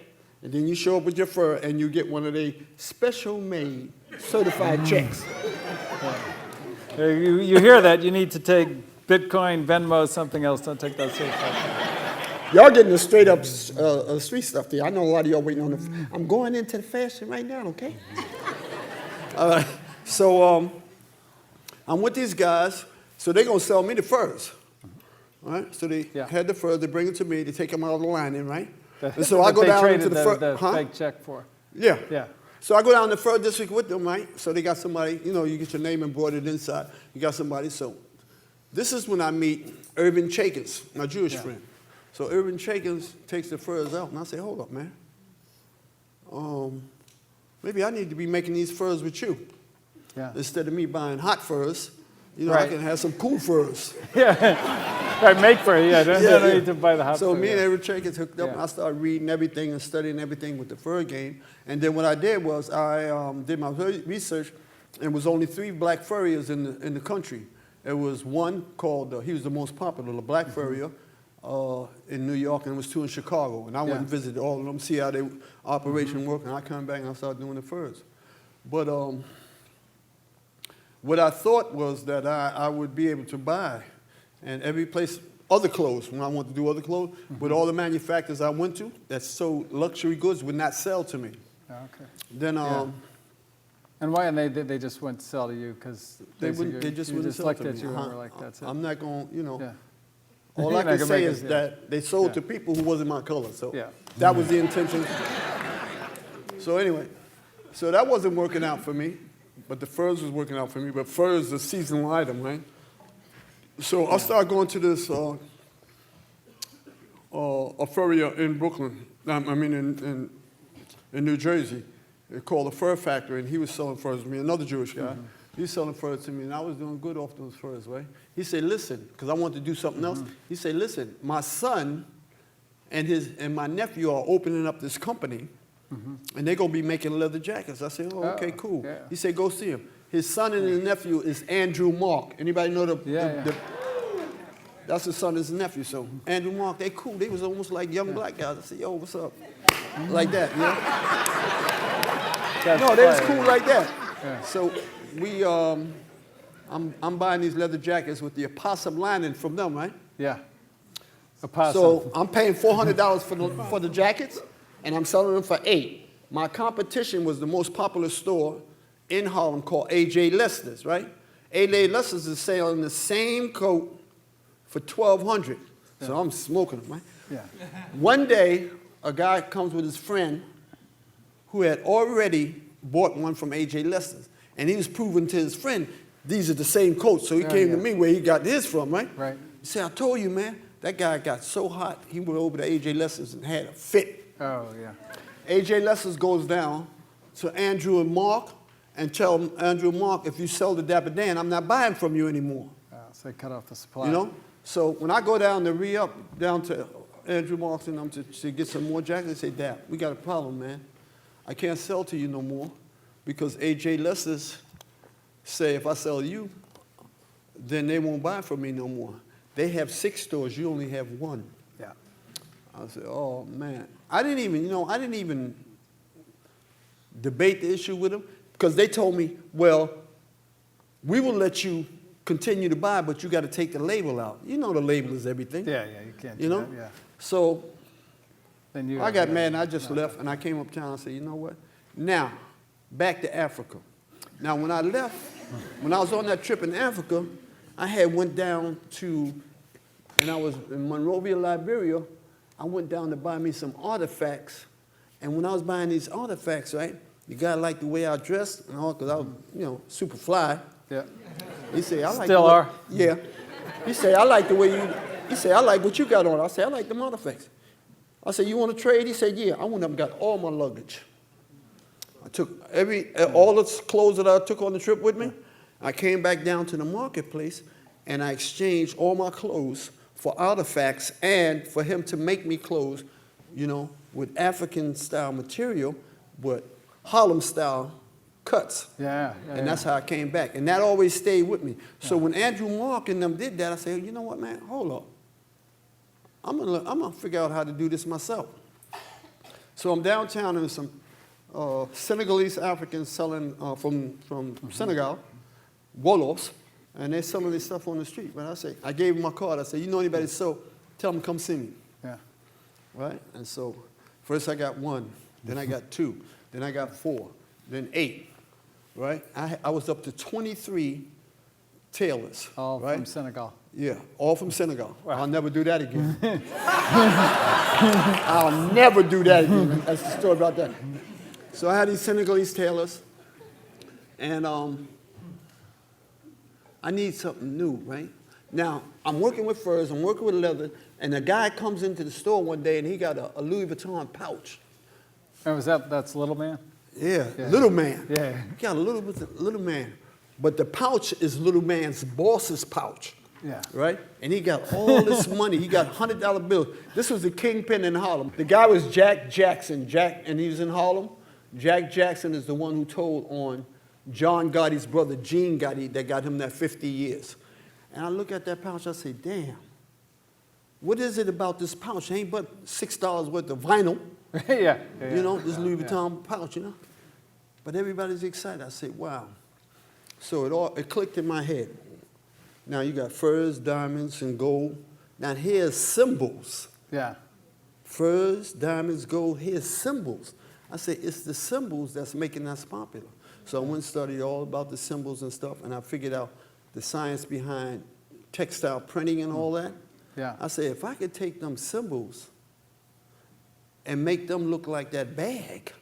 [SPEAKER 2] And then you show up with your fur, and you get one of the special-made certified checks.
[SPEAKER 1] You hear that, you need to take Bitcoin, Venmo, something else. Don't take that certified.
[SPEAKER 2] Y'all getting the straight-up street stuff there. I know a lot of y'all waiting on the... I'm going into the fashion right now, okay? So I'm with these guys. So they're going to sell me the furs, right? So they had the furs. They bring it to me. They take them out of the lining, right? And so I go down into the fur...
[SPEAKER 1] the fake check for.
[SPEAKER 2] Yeah.
[SPEAKER 1] Yeah.
[SPEAKER 2] So I go down to the fur district with them, right? So they got somebody, you know, you get your name embroidered inside. You got somebody. So this is when I meet Irvin Chakins, my Jewish friend. So Irvin Chakins takes the furs out, and I say, hold up, man. Maybe I need to be making these furs with you.
[SPEAKER 1] Yeah.
[SPEAKER 2] Instead of me buying hot furs, you know, I can have some cool furs.
[SPEAKER 1] Right, make fur, don't need to buy the hot fur.
[SPEAKER 2] So me and Irvin Chakins hooked up, and I started reading everything and studying everything with the fur game. And then what I did was I did my research, and there was only 3 black furriers in the country. There was one called, he was the most popular, the black furrier, in New York, and there was 2 in Chicago. And I went and visited all of them, see how their operation worked, and I come back and I started doing the furs. But what I thought was that I would be able to buy, and every place, other clothes, when I want to do other clothes, but all the manufacturers I went to that sold luxury goods would not sell to me.
[SPEAKER 1] Okay.
[SPEAKER 2] Then,
[SPEAKER 1] and why? And they just wouldn't sell to you because
[SPEAKER 2] they just wouldn't sell
[SPEAKER 1] looked
[SPEAKER 2] to
[SPEAKER 1] at
[SPEAKER 2] me.
[SPEAKER 1] you and were like, that's it.
[SPEAKER 2] I'm not going, you know.
[SPEAKER 1] Yeah.
[SPEAKER 2] All I can say is that they sold to people who wasn't my color. So that was the intention. So anyway, so that wasn't working out for me, but the furs was working out for me. But furs is a seasonal item, right? So I started going to this a furrier in Brooklyn. I mean in New Jersey. It's called the Fur Factory, and he was selling furs to me. Another Jewish guy. He was selling furs to me, and I was doing good off those furs, right? He said, listen, because I wanted to do something else. He said, listen, my son and my nephew are opening up this company, and they're going to be making leather jackets. I said, oh, okay, cool. Yeah. He said, go see him. His son and his nephew is Andrew Mark. Anybody know that's his son and his nephew. So Andrew Mark, they cool. They was almost like young black guys. I said, yo, what's up? Like that, you know? No, they was cool like that. Yeah. So we, I'm buying these leather jackets with the opossum lining from them, right?
[SPEAKER 1] Yeah. Opossum.
[SPEAKER 2] So I'm paying $400 for the jackets, and I'm selling them for $8. My competition was the most popular store in Harlem called A.J. Lester's, right? A.J. Lester's is selling the same coat for $1,200. So I'm smoking them, right?
[SPEAKER 1] Yeah.
[SPEAKER 2] One day, a guy comes with his friend who had already bought one from A.J. Lester's. And he was proving to his friend, these are the same coats. So he came to me where he got his from, right?
[SPEAKER 1] Right.
[SPEAKER 2] He said, I told you, man, that guy got so hot, he went over to A.J. Lester's and had a fit.
[SPEAKER 1] Oh, yeah.
[SPEAKER 2] A.J. Lester's goes down to Andrew and Mark and tell Andrew and Mark, if you sell the Dapper Dan, I'm not buying from you anymore.
[SPEAKER 1] So they cut off the supply.
[SPEAKER 2] You know? So when I go down to re-up, down to Andrew Marks and them to get some more jackets, they say, Dap, we got a problem, man. I can't sell to you no more because A.J. Lester's say if I sell to you, then they won't buy from me no more. They have 6 stores, you only have 1.
[SPEAKER 1] Yeah.
[SPEAKER 2] I said, oh, man. I didn't even debate the issue with them because they told me, well, we will let you continue to buy, but you got to take the label out. You know the label is everything.
[SPEAKER 1] Yeah, you can't do
[SPEAKER 2] You know?
[SPEAKER 1] that, yeah.
[SPEAKER 2] So
[SPEAKER 1] Then
[SPEAKER 2] I got mad and I just left and I came uptown and said, you know what? Now, back to Africa. Now, when I left, when I was on that trip in Africa, I had went down to, and I was in Monrovia, Liberia, I went down to buy me some artifacts. And when I was buying these artifacts, right, the guy liked the way I dressed and all, because I was, super fly.
[SPEAKER 1] Yeah.
[SPEAKER 2] He said, I like
[SPEAKER 1] Still are?
[SPEAKER 2] Yeah. He said, I like the way you, he said, I like what you got on. I said, I like them artifacts. I said, you want to trade? He said, yeah. I went up and got all my luggage. I took all the clothes that I took on the trip with me. I came back down to the marketplace and I exchanged all my clothes for artifacts and for him to make me clothes, with African style material, but Harlem style cuts.
[SPEAKER 1] Yeah.
[SPEAKER 2] And that's how I came back. And that always stayed with me. So when Andrew Mark and them did that, I said, you know what, man, hold up. I'm gonna figure out how to do this myself. So I'm downtown and some Senegalese Africans selling from Senegal, Wolofs, and they're selling their stuff on the street. But I gave them my card. I said, you know anybody so tell them come see me.
[SPEAKER 1] Yeah.
[SPEAKER 2] Right? And so first I got 1, then I got 2, then I got 4, then 8. Right? I was up to 23 tailors.
[SPEAKER 1] All
[SPEAKER 2] right?
[SPEAKER 1] from Senegal.
[SPEAKER 2] Yeah, all from Senegal.
[SPEAKER 1] Wow.
[SPEAKER 2] I'll never do that again. I'll never do that again. That's the story about that. So I had these Senegalese tailors, and I need something new, right? Now, I'm working with furs, I'm working with leather, and a guy comes into the store one day, and he got a Louis Vuitton pouch.
[SPEAKER 1] And that's Little Man?
[SPEAKER 2] Yeah, little man.
[SPEAKER 1] Yeah.
[SPEAKER 2] He got a little man. But the pouch is little man's boss's pouch.
[SPEAKER 1] Yeah.
[SPEAKER 2] Right? And he got all this money. He got $100 bills. This was the kingpin in Harlem. The guy was Jack Jackson. And he was in Harlem. Jack Jackson is the one who told on John Gotti's brother, Gene Gotti, that got him that 50 years. And I look at that pouch, I say, damn, what is it about this pouch? It ain't but $6 worth of vinyl.
[SPEAKER 1] Yeah.
[SPEAKER 2] This Louis Vuitton pouch, But everybody's excited. I said, wow. So it clicked in my head. Now you got furs, diamonds, and gold. Now here's symbols.
[SPEAKER 1] Yeah.
[SPEAKER 2] Furs, diamonds, gold, here's symbols. I said, it's the symbols that's making us popular. So I went and studied all about the symbols and stuff, and I figured out the science behind textile printing and all that.
[SPEAKER 1] Yeah.
[SPEAKER 2] I said, if I could take them symbols and make them look like that bag,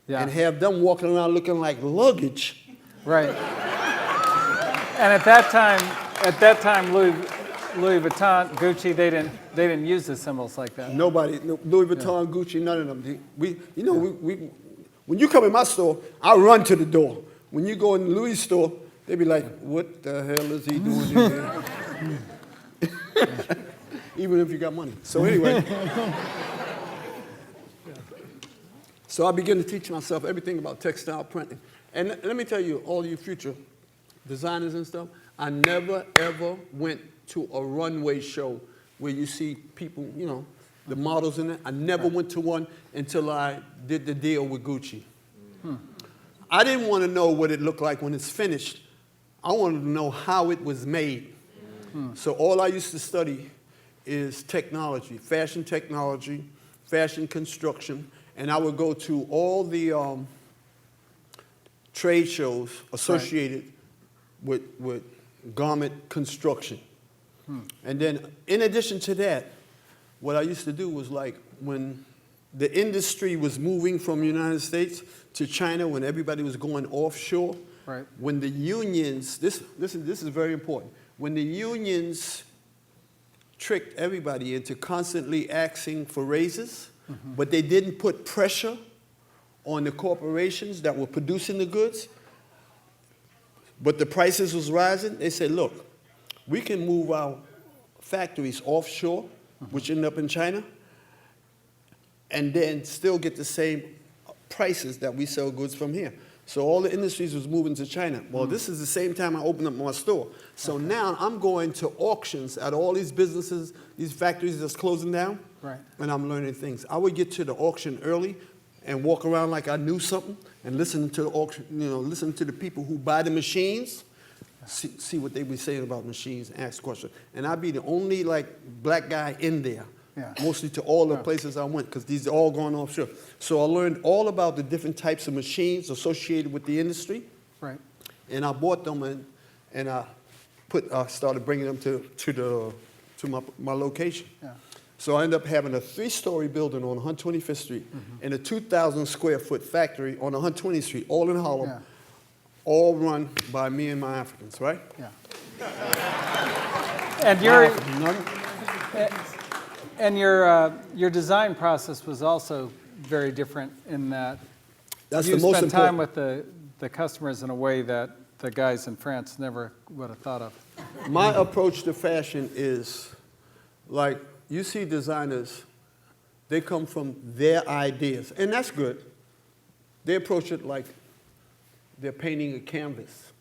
[SPEAKER 2] and have them walking around looking like luggage.
[SPEAKER 1] Right. And at that time, Louis Vuitton, Gucci, they didn't use the symbols like that.
[SPEAKER 2] Nobody, Louis Vuitton, Gucci, none of them. When you come in my store, I run to the door. When you go in Louis' store, they be like, what the hell is he doing here? Even if you got money. So anyway. So I began to teach myself everything about textile printing. And let me tell you, all you future designers and stuff, I never, ever went to a runway show where you see people, the models in it. I never went to one until I did the deal with Gucci. I didn't want to know what it looked like when it's finished. I wanted to know how it was made. So all I used to study is technology, fashion construction, and I would go to all the trade shows associated with garment construction. And then in addition to that, what I used to do was like when the industry was moving from the United States to China, when everybody was going offshore,
[SPEAKER 1] Right.
[SPEAKER 2] when the unions, this is very important, when the unions tricked everybody into constantly asking for raises, but they didn't put pressure on the corporations that were producing the goods, but the prices was rising, they said, look, we can move our factories offshore, which end up in China, and then still get the same prices that we sell goods from here. So all the industries was moving to China. Well, this is the same time I opened up my store. So now I'm going to auctions at all these businesses, these factories that's closing down,
[SPEAKER 1] Right.
[SPEAKER 2] and I'm learning things. I would get to the auction early and walk around like I knew something and listen to the auction, listen to the people who buy the machines, see what they be saying about machines, ask questions. And I'd be the only like black guy in there.
[SPEAKER 1] Yeah.
[SPEAKER 2] Mostly to all the places I went, because these are all going offshore. So I learned all about the different types of machines associated with the industry,
[SPEAKER 1] Right.
[SPEAKER 2] and I bought them and I started bringing them to my location.
[SPEAKER 1] Yeah.
[SPEAKER 2] So I ended up having a 3-story building on 125th Street and a 2,000 square foot factory on 120th Street, all in Harlem,
[SPEAKER 1] Yeah.
[SPEAKER 2] all run by me and my Africans, right?
[SPEAKER 1] Yeah. And your your design process was also very different in that
[SPEAKER 2] That's
[SPEAKER 1] you
[SPEAKER 2] the most
[SPEAKER 1] spent time
[SPEAKER 2] important.
[SPEAKER 1] with the customers in a way that the guys in France never would have thought of.
[SPEAKER 2] My approach to fashion is like, you see designers, they come from their ideas, and that's good. They approach it like they're painting a canvas.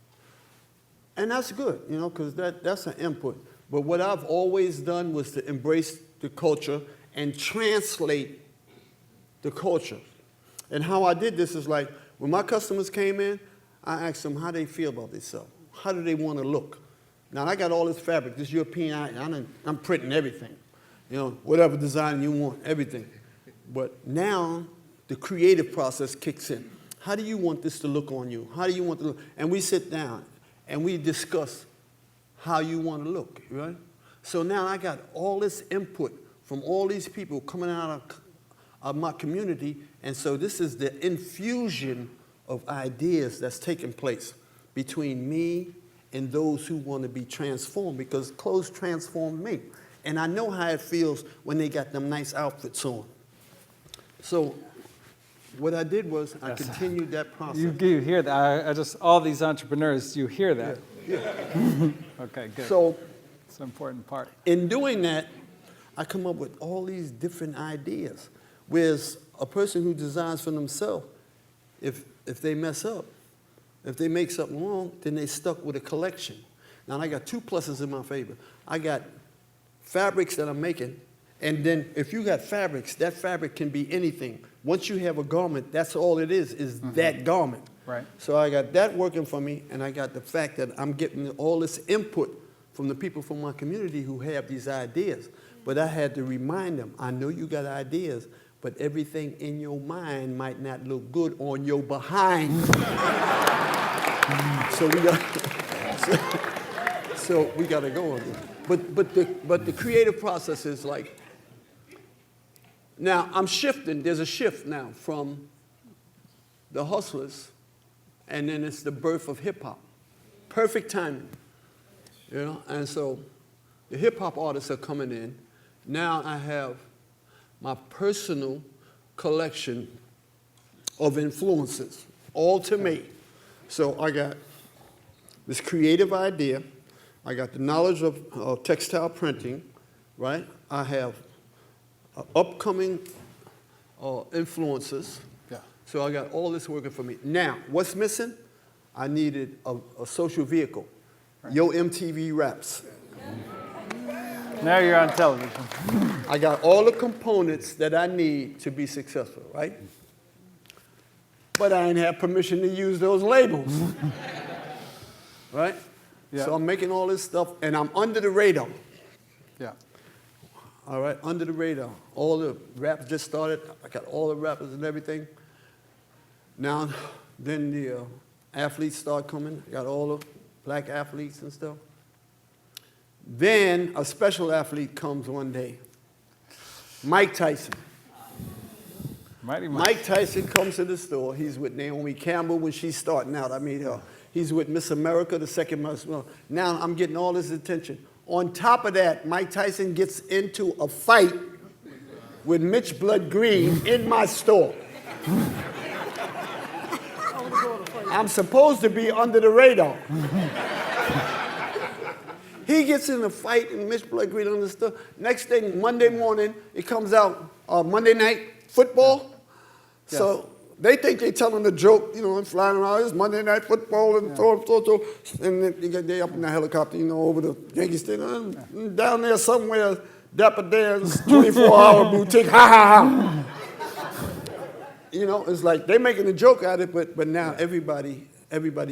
[SPEAKER 2] And that's good, because that's an input. But what I've always done was to embrace the culture and translate the culture. And how I did this is like, when my customers came in, I asked them how they feel about themselves. How do they want to look? Now, I got all this fabric, this European, I'm printing everything. Whatever design you want, everything. But now, the creative process kicks in. How do you want this to look on you? How do you want to look? And we sit down, and we discuss how you want to look, right? So now I got all this input from all these people coming out of my community, and so this is the infusion of ideas that's taking place between me and those who want to be transformed, because clothes transform me. And I know how it feels when they got them nice outfits on. So what I did was I continued that process.
[SPEAKER 1] You hear that? All these entrepreneurs, you hear that.
[SPEAKER 2] Yeah.
[SPEAKER 1] Okay, good.
[SPEAKER 2] So
[SPEAKER 1] it's an important part.
[SPEAKER 2] in doing that, I come up with all these different ideas. Whereas a person who designs for themselves, if they mess up, if they make something wrong, then they stuck with a collection. Now I got 2 pluses in my favor. I got fabrics that I'm making, and then if you got fabrics, that fabric can be anything. Once you have a garment, that's all it is that garment.
[SPEAKER 1] Right.
[SPEAKER 2] So I got that working for me, and I got the fact that I'm getting all this input from the people from my community who have these ideas. But I had to remind them, I know you got ideas, but everything in your mind might not look good on your behind. So we got to go on it. But the creative process is like, now I'm shifting. There's a shift now from the hustlers, and then it's the birth of hip hop. Perfect timing, And so the hip hop artists are coming in. Now I have my personal collection of influences, all to me. So I got this creative idea. I got the knowledge of textile printing, right? I have upcoming influences.
[SPEAKER 1] Yeah.
[SPEAKER 2] So I got all this working for me. Now, what's missing? I needed a social vehicle. Right. Yo MTV Raps.
[SPEAKER 1] Now you're on television.
[SPEAKER 2] I got all the components that I need to be successful, right? But I didn't have permission to use those labels, right?
[SPEAKER 1] Yeah.
[SPEAKER 2] So I'm making all this stuff, and I'm under the radar.
[SPEAKER 1] Yeah.
[SPEAKER 2] All right, under the radar. All the raps just started. I got all the rappers and everything. Now, then the athletes start coming. I got all the black athletes and stuff. Then a special athlete comes one day. Mike Tyson.
[SPEAKER 1] Mighty Mike.
[SPEAKER 2] Mike Tyson comes to the store. He's with Naomi Campbell when she's starting out. I meet her. He's with Miss America, the second Miss America. Now I'm getting all this attention. On top of that, Mike Tyson gets into a fight with Mitch Blood Green in my store. I'm supposed to be under the radar. He gets in a fight and Mitch Blood Green on the store. Next thing, Monday morning, it comes out Monday Night Football.
[SPEAKER 1] Yes.
[SPEAKER 2] So they think they're telling a joke, you know, and flying around. It's Monday Night Football and and then they up in the helicopter, you know, over the Yankees thing. And down there somewhere, Dapper Dan's 24-hour boutique. Ha ha ha. You know, it's like they're making a joke out of it, but now everybody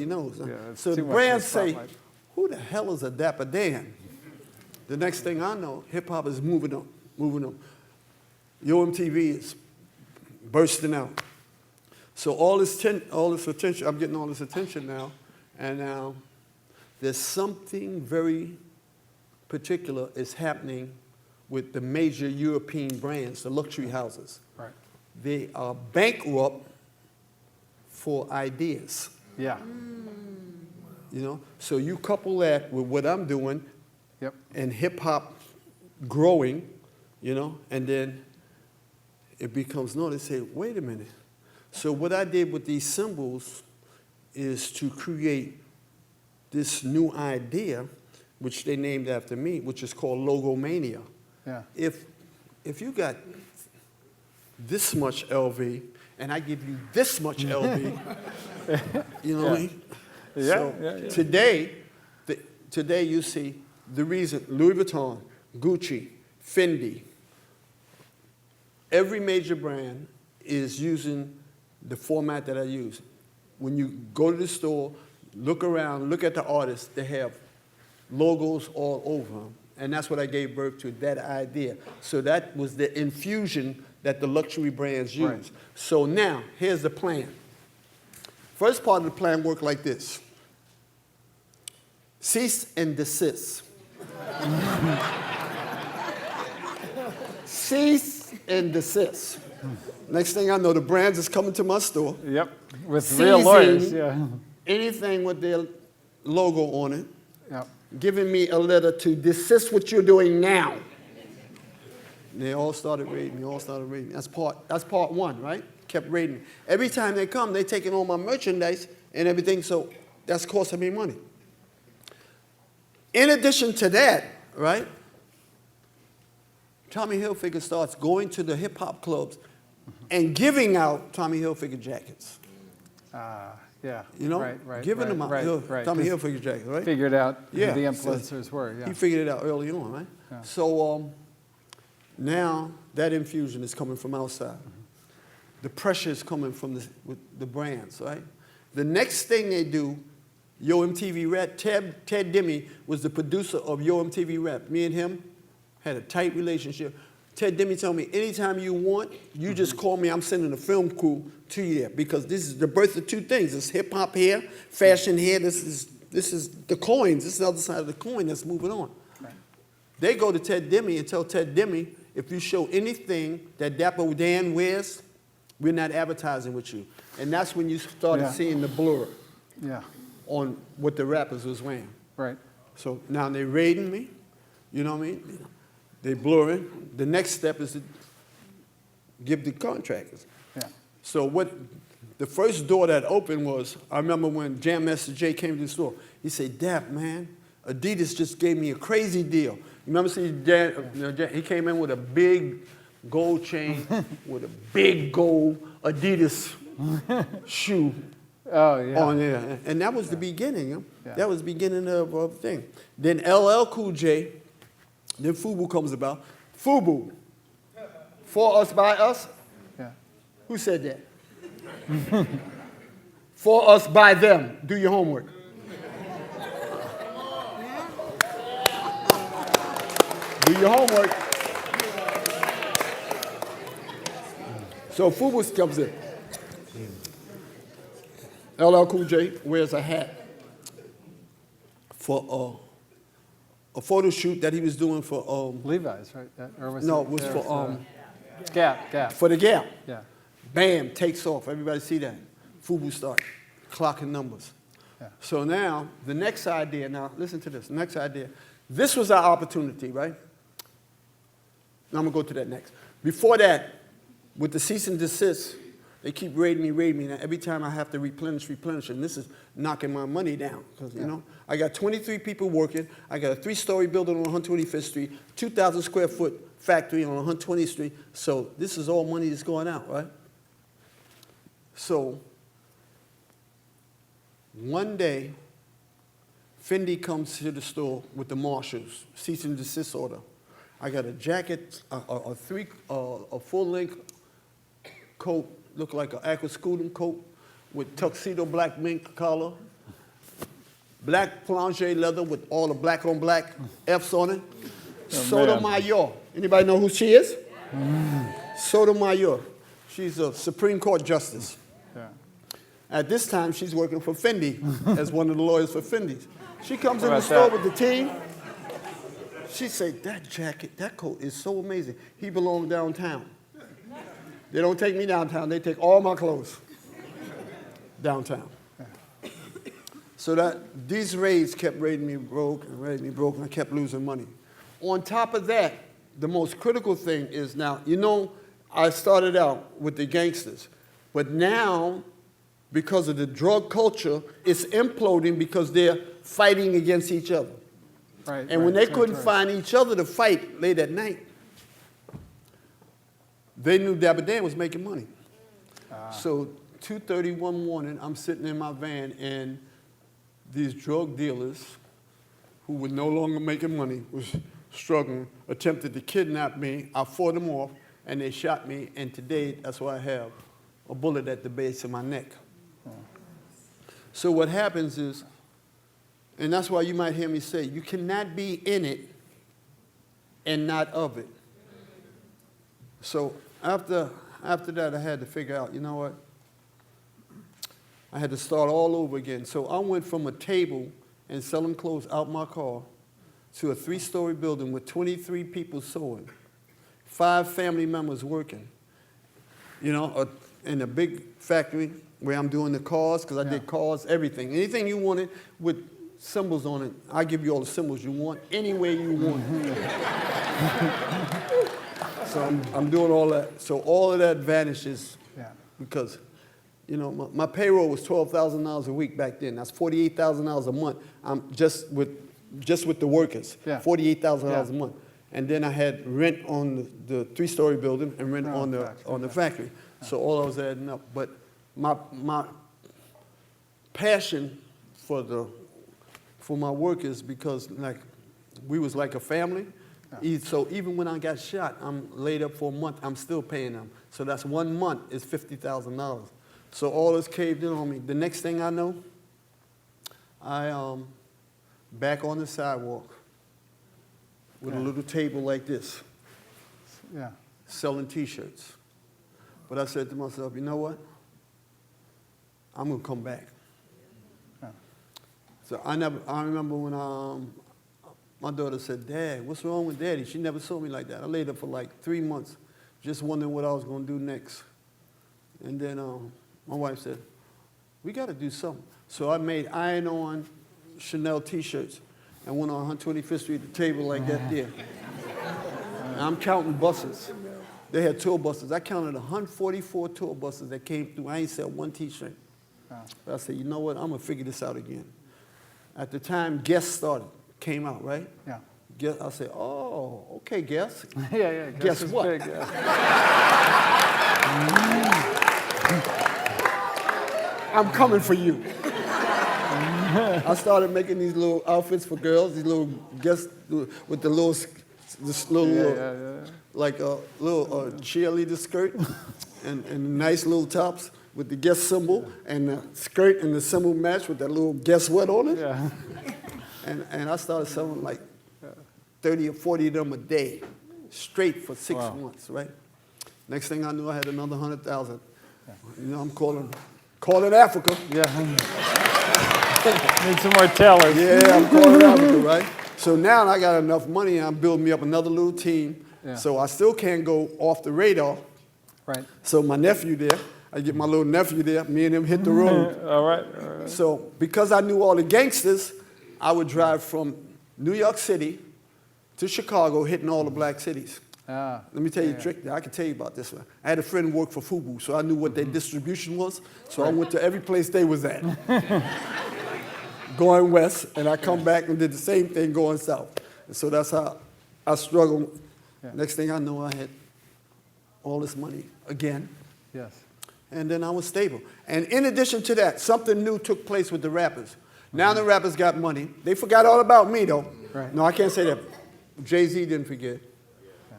[SPEAKER 2] knows.
[SPEAKER 1] Yeah,
[SPEAKER 2] So the brands say, who the hell is a Dapper Dan? The next thing I know, hip-hop is moving on. Yo MTV is bursting out. So all this attention, I'm getting all this attention now, and now there's something very particular is happening with the major European brands, the luxury houses.
[SPEAKER 1] Right.
[SPEAKER 2] They are bankrupt for ideas.
[SPEAKER 1] Yeah.
[SPEAKER 2] You know, so you couple that with what I'm doing,
[SPEAKER 1] Yep.
[SPEAKER 2] and hip hop growing, you know, and then it becomes known. They say, wait a minute. So what I did with these symbols is to create this new idea, which they named after me, which is called logomania.
[SPEAKER 1] Yeah.
[SPEAKER 2] If you got this much LV and I give you this much LV, you know what I mean?
[SPEAKER 1] Yeah,
[SPEAKER 2] So
[SPEAKER 1] yeah.
[SPEAKER 2] today you see the reason Louis Vuitton, Gucci, Fendi, every major brand is using the format that I use. When you go to the store, look around, look at the artists, they have logos all over them. And that's what I gave birth to, that idea. So that was the infusion that the luxury brands use.
[SPEAKER 1] Right.
[SPEAKER 2] So now, here's the plan. First part of the plan worked like this. Cease and desist. Cease and desist. Next thing I know, the brands is coming to my store.
[SPEAKER 1] Yep. With real lawyers. Yeah.
[SPEAKER 2] Anything with their logo on it.
[SPEAKER 1] Yep.
[SPEAKER 2] Giving me a letter to desist what you're doing now. And they all started raiding me. That's part one, right? Kept raiding me. Every time they come, they're taking all my merchandise and everything, so that's costing me money. In addition to that, right, Tommy Hilfiger starts going to the hip-hop clubs and giving out Tommy Hilfiger jackets.
[SPEAKER 1] Yeah.
[SPEAKER 2] You know,
[SPEAKER 1] right,
[SPEAKER 2] giving them out. Tommy Hilfiger jackets, right?
[SPEAKER 1] Figured out who
[SPEAKER 2] Yeah.
[SPEAKER 1] the influencers were. Yeah.
[SPEAKER 2] He figured it out early on, right?
[SPEAKER 1] Yeah.
[SPEAKER 2] So now that infusion is coming from outside. The pressure is coming from with the brands, right? The next thing they do, Yo MTV Rap, Ted Demme was the producer of Yo MTV Rap. Me and him had a tight relationship. Ted Demme told me, anytime you want, you just call me. I'm sending a film crew to you there because this is the birth of two things. It's hip hop here, fashion here. This is the coins. This is the other side of the coin that's moving on.
[SPEAKER 1] Right.
[SPEAKER 2] They go to Ted Demme and tell Ted Demme, if you show anything that Dapper Dan wears, we're not advertising with you. And that's when you started seeing the blur on what the rappers was wearing.
[SPEAKER 1] Right.
[SPEAKER 2] So now they're raiding me, you know what I mean? They blurring. The next step is to give the contractors.
[SPEAKER 1] Yeah.
[SPEAKER 2] So what the first door that opened was, I remember when Jam Master Jay came to the store. He said, Dap, man, Adidas just gave me a crazy deal. You remember seeing he came in with a big gold chain with a big gold Adidas shoe on there. And that was the beginning. Yeah. That was the beginning of the thing. Then LL Cool J, then FUBU comes about. FUBU, for us, by us?
[SPEAKER 1] Yeah.
[SPEAKER 2] Who said that? For us, by them. Do your homework. Do your homework. So FUBU comes in. LL Cool J wears a hat for a photo shoot that he was doing for
[SPEAKER 1] Levi's, right? Or was
[SPEAKER 2] no, it was for
[SPEAKER 1] Gap.
[SPEAKER 2] For the Gap.
[SPEAKER 1] Yeah.
[SPEAKER 2] Bam, takes off. Everybody see that? FUBU start clocking numbers.
[SPEAKER 1] Yeah.
[SPEAKER 2] So now, the next idea, now listen to this, next idea. This was our opportunity, right? Now I'm gonna go to that next. Before that, with the cease and desist, they keep raiding me. Now every time I have to replenish, and this is knocking my money down. Because, you know, I got 23 people working. I got a 3-story building on 125th Street, 2,000 square foot factory on 120th Street. So this is all money that's going out, right? So one day, Fendi comes to the store with the marshals, cease and desist order. I got a jacket, a full-length coat, look like an aquascutum coat with tuxedo black mink collar, black plongé leather with all the black on black F's on it. Sotomayor. Anybody know who she is? Sotomayor. She's a Supreme Court justice.
[SPEAKER 1] Yeah.
[SPEAKER 2] At this time, she's working for Fendi as one of the lawyers for Fendi. She comes in the store with the team. She said, that jacket, that coat is so amazing. He belongs downtown. They don't take me downtown. They take all my clothes downtown. So that these raids kept raiding me broke, and I kept losing money. On top of that, the most critical thing is now, you know, I started out with the gangsters, but now, because of the drug culture, it's imploding because they're fighting against each other.
[SPEAKER 1] Right,
[SPEAKER 2] and when they couldn't find each other to fight late at night, they knew Dapper Dan was making money. So 2:31 morning, I'm sitting in my van, and these drug dealers, who were no longer making money, was struggling, attempted to kidnap me. I fought them off, and they shot me, and today, that's why I have a bullet at the base of my neck. So what happens is, and that's why you might hear me say, you cannot be in it and not of it. So after that, I had to figure out, you know what? I had to start all over again. So I went from a table and selling clothes out my car to a 3-story building with 23 people sewing, 5 family members working, you know, in a big factory where I'm doing the cars, because I did cars, everything. Anything you wanted with symbols on it, I give you all the symbols you want, any way you want. So I'm doing all that. So all of that vanishes because, you know, my payroll was $12,000 a week back then. That's $48,000 a month. I'm just with the workers, $48,000 a month. And then I had rent on the 3-story building and rent on the factory. So all I was adding up. But my passion for my workers, because like we was like a family. So even when I got shot, I'm laid up for a month. I'm still paying them. So that's 1 month is $50,000. So all this caved in on me. The next thing I know, I back on the sidewalk with a little table like this, selling T-shirts. But I said to myself, you know what? I'm gonna come back. So I remember when my daughter said, Dad, what's wrong with Daddy? She never saw me like that. I laid up for like 3 months, just wondering what I was gonna do next. And then my wife said, we gotta do something. So I made iron-on Chanel T-shirts and went on 125th Street, the table like that there. And I'm counting buses. They had tour buses. I counted 144 tour buses that came through. I ain't sell one T-shirt. But I said, you know what? I'm gonna figure this out again. At the time, Guess came out, right? Yeah. Guess, I said, oh, okay, Guess. Guess what? Big, I'm coming for you. I started making these little outfits for girls, these little Guess with the little, like a little cheerleader skirt and nice little tops with the Guess symbol, and the skirt and the symbol match with that little Guess what on it. Yeah. And I started selling like 30 or 40 of them a day, straight for 6 months, right? Next thing I knew, I had another 100,000. You know, I'm calling Africa.
[SPEAKER 1] Need some more tellers.
[SPEAKER 2] Yeah, I'm calling Africa, right? So now I got enough money, and I'm building me up another little team,
[SPEAKER 1] Yeah.
[SPEAKER 2] So I still can't go off the radar.
[SPEAKER 1] Right.
[SPEAKER 2] So my nephew there, I get my little nephew there, me and him hit the road.
[SPEAKER 1] All right. All right.
[SPEAKER 2] So because I knew all the gangsters, I would drive from New York City to Chicago, hitting all the black cities.
[SPEAKER 1] Ah,
[SPEAKER 2] Let me tell you a trick. I can tell you about this one. I had a friend who worked for FUBU, so I knew what their distribution was. So I went to every place they was at, going west, and I come back and did the same thing going south. And so that's how I struggled.
[SPEAKER 1] Yeah.
[SPEAKER 2] Next thing I know, I had all this money again.
[SPEAKER 1] Yes.
[SPEAKER 2] And then I was stable. And in addition to that, something new took place with the rappers. Now the rappers got money. They forgot all about me, though.
[SPEAKER 1] Right.
[SPEAKER 2] No, I can't say that. Jay-Z didn't forget,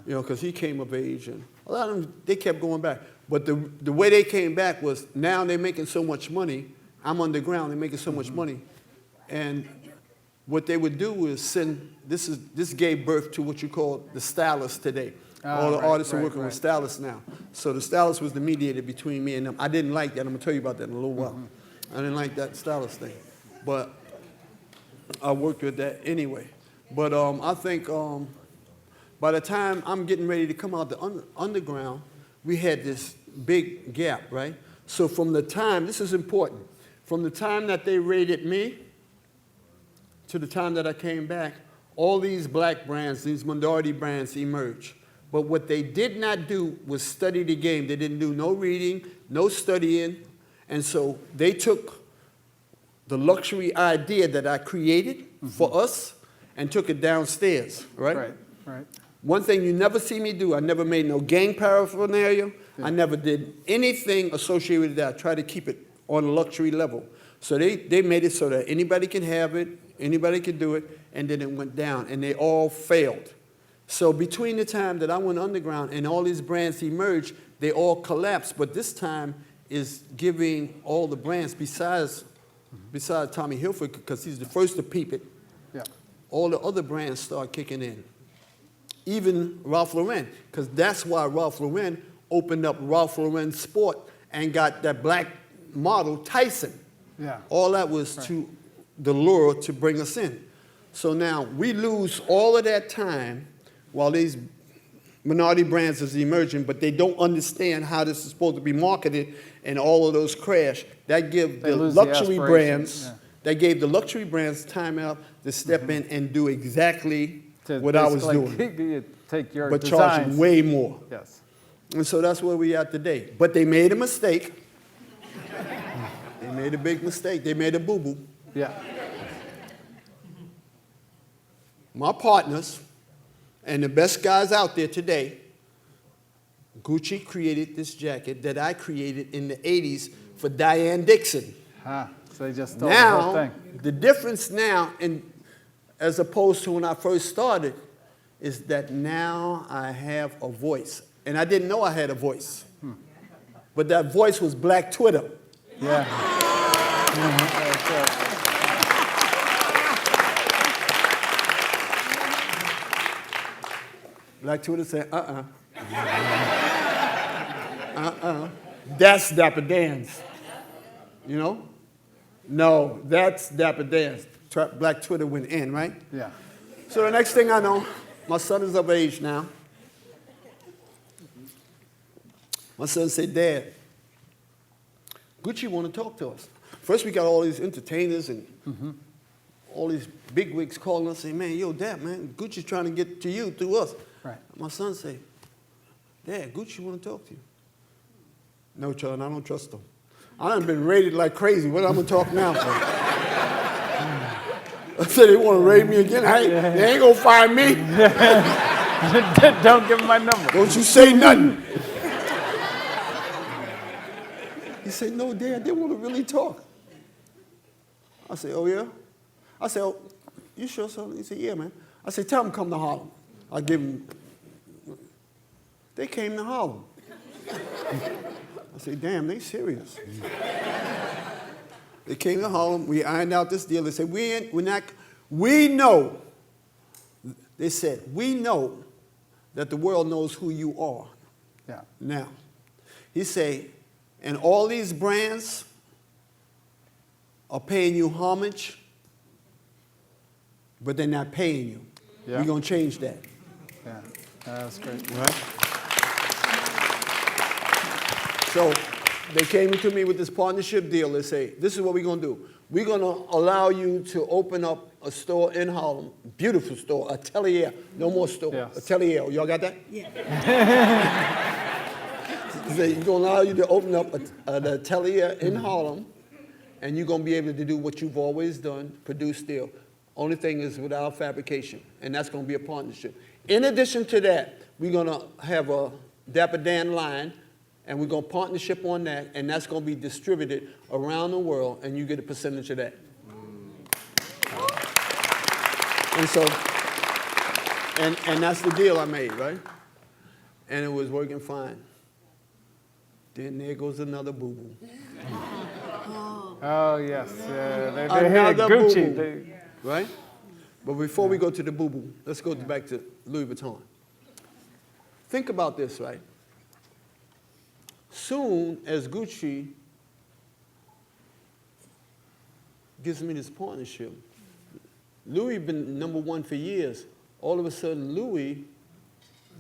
[SPEAKER 2] you know, because he came of age. And a lot of them, they kept going back. But the way they came back was now they're making so much money. I'm underground. They're making so much money. And what they would do is send, this gave birth to what you call the stylists today. All the artists are working with stylists now. So the stylist was the mediator between me and them. I didn't like that. I'm going to tell you about that in a little while. I didn't like that stylist thing. But I worked with that anyway. But I think by the time I'm getting ready to come out the underground, we had this big gap, right? So from the time, this is important, from the time that they raided me to the time that I came back, all these black brands, these minority brands emerged. But what they did not do was study the game. They didn't do no reading, no studying. And so they took the luxury idea that I created for us and took it downstairs, right?
[SPEAKER 1] Right. Right.
[SPEAKER 2] One thing you never see me do, I never made no gang paraphernalia. Yeah. I never did anything associated with that. I tried to keep it on a luxury level. So they made it so that anybody can have it, anybody can do it, and then it went down, and they all failed. So between the time that I went underground and all these brands emerged, they all collapsed. But this time is giving all the brands, besides Tommy Hilfiger, because he's the first to peep it,
[SPEAKER 1] Yeah.
[SPEAKER 2] all the other brands start kicking in. Even Ralph Lauren, because that's why Ralph Lauren opened up Ralph Lauren Sport and got that black model, Tyson.
[SPEAKER 1] Yeah.
[SPEAKER 2] All that was to the lure to bring us in. So now we lose all of that time while these minority brands is emerging, but they don't understand how this is supposed to be marketed, and all of those crash. That give the luxury brands, that gave the luxury brands time out to step in and do exactly what I was doing.
[SPEAKER 1] Take your
[SPEAKER 2] but
[SPEAKER 1] designs.
[SPEAKER 2] charging way more.
[SPEAKER 1] Yes.
[SPEAKER 2] And so that's where we are today. But they made a mistake. They made a big mistake. They made a boo-boo.
[SPEAKER 1] Yeah.
[SPEAKER 2] My partners and the best guys out there today, Gucci created this jacket that I created in the 80s for Diane Dixon.
[SPEAKER 1] So they just stole the whole thing.
[SPEAKER 2] The difference now, as opposed to when I first started, is that now I have a voice. And I didn't know I had a voice. But that voice was Black Twitter.
[SPEAKER 1] Yeah.
[SPEAKER 2] Black Twitter said, That's Dapper Dan's. You know? No, that's Dapper Dan's. Black Twitter went in, right?
[SPEAKER 1] Yeah.
[SPEAKER 2] So the next thing I know, my son is of age now. My son said, Dad, Gucci want to talk to us. First we got all these entertainers and all these bigwigs calling us saying, man, yo, Dad, man, Gucci's trying to get to you through us.
[SPEAKER 1] Right.
[SPEAKER 2] My son said, Dad, Gucci want to talk to you. No, John, I don't trust him. I done been raided like crazy. What am I going to talk now for? I said, they want to raid me again? They ain't going to find me.
[SPEAKER 1] Don't give him my number.
[SPEAKER 2] Don't you say nothing. He said, no, Dad, they want to really talk. I said, oh, yeah? I said, oh, you sure, son? He said, yeah, man. I said, tell them come to Harlem. I'll give them. They came to Harlem. I said, damn, they serious. They came to Harlem. We ironed out this deal. They said, we know. They said, we know that the world knows who you are.
[SPEAKER 1] Yeah.
[SPEAKER 2] Now, he said, and all these brands are paying you homage, but they're not paying you.
[SPEAKER 1] Yeah.
[SPEAKER 2] We're going to change that.
[SPEAKER 1] Yeah. That's great.
[SPEAKER 2] Right? So they came to me with this partnership deal. They say, this is what we're going to do. We're going to allow you to open up a store in Harlem, beautiful store, atelier, no more store,
[SPEAKER 1] Yes.
[SPEAKER 2] atelier. Y'all got that? Yeah. We're going to allow you to open up an atelier in Harlem, and you're going to be able to do what you've always done, produce steel. Only thing is without fabrication, and that's going to be a partnership. In addition to that, we're going to have a Dapper Dan line, and we're going to partnership on that, and that's going to be distributed around the world, and you get a percentage of that. And so, and that's the deal I made, right? And it was working fine. Then there goes another boo-boo.
[SPEAKER 1] Oh, yes. Yeah, they hit
[SPEAKER 2] Another
[SPEAKER 1] Gucci.
[SPEAKER 2] boo-boo. Right? But before we go to the boo-boo, let's go back to Louis Vuitton. Think about this, right? Soon as Gucci gives me this partnership, Louis been number one for years. All of a sudden, Louis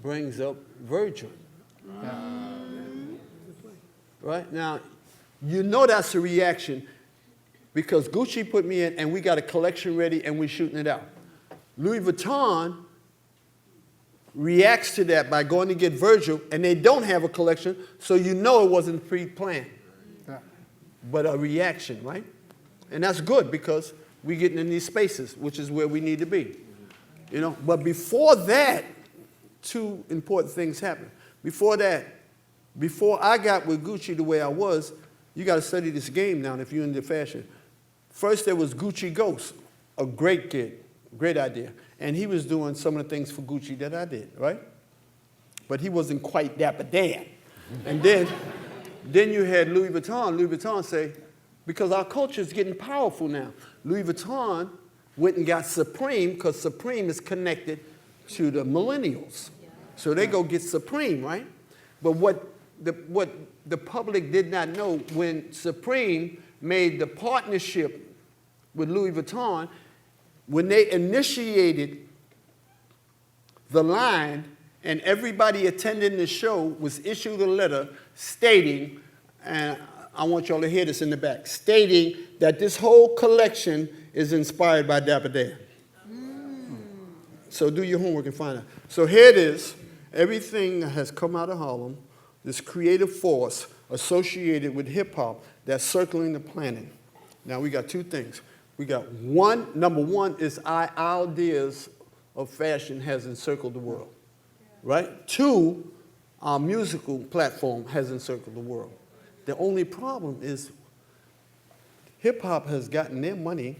[SPEAKER 2] brings up Virgil.
[SPEAKER 1] Yeah.
[SPEAKER 2] Right? Now, you know that's a reaction because Gucci put me in and we got a collection ready and we're shooting it out. Louis Vuitton reacts to that by going to get Virgil and they don't have a collection, so you know it wasn't pre-planned.
[SPEAKER 1] Yeah.
[SPEAKER 2] But a reaction, right? And that's good because we're getting in these spaces, which is where we need to be. You know, but before that, two important things happened. Before that, before I got with Gucci the way I was, you got to study this game now if you're into fashion. First, there was Gucci Ghost, a great kid, great idea. And he was doing some of the things for Gucci that I did, right? But he wasn't quite Dapper Dan. And then you had Louis Vuitton. Louis Vuitton say, because our culture is getting powerful now. Louis Vuitton went and got Supreme because Supreme is connected to the millennials. So they go get Supreme, right? But what the public did not know, when Supreme made the partnership with Louis Vuitton, when they initiated the line and everybody attending the show was issued a letter stating, and I want y'all to hear this in the back, stating that this whole collection is inspired by Dapper Dan. So do your homework and find out. So here it is. Everything has come out of Harlem, this creative force associated with hip-hop that's circling the planet. Now we got two things. We got one, number one is our ideas of fashion has encircled the world, right? Two, our musical platform has encircled the world. The only problem is hip-hop has gotten their money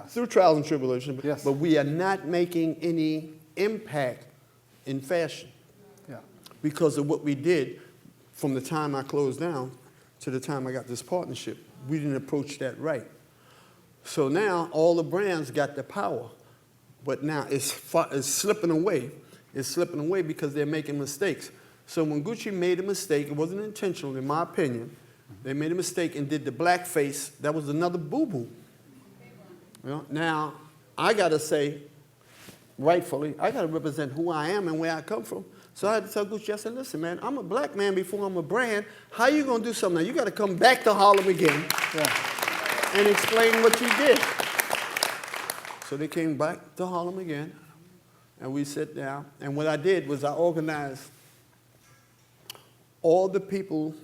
[SPEAKER 2] through trials and tribulations, but we are not making any impact in fashion because of what we did from the time I closed down to the time I got this partnership. We didn't approach that right. So now all the brands got the power, but now it's slipping away. It's slipping away because they're making mistakes. So when Gucci made a mistake, it wasn't intentional in my opinion, they made a mistake and did the blackface. That was another boo-boo. You know? Now, I got to say, rightfully, I got to represent who I am and where I come from. So I had to tell Gucci, I said, listen, man, I'm a black man before I'm a brand. How you going to do something now? You got to come back to Harlem again and explain what you did. So they came back to Harlem again, and we sat down. And what I did was I organized all the people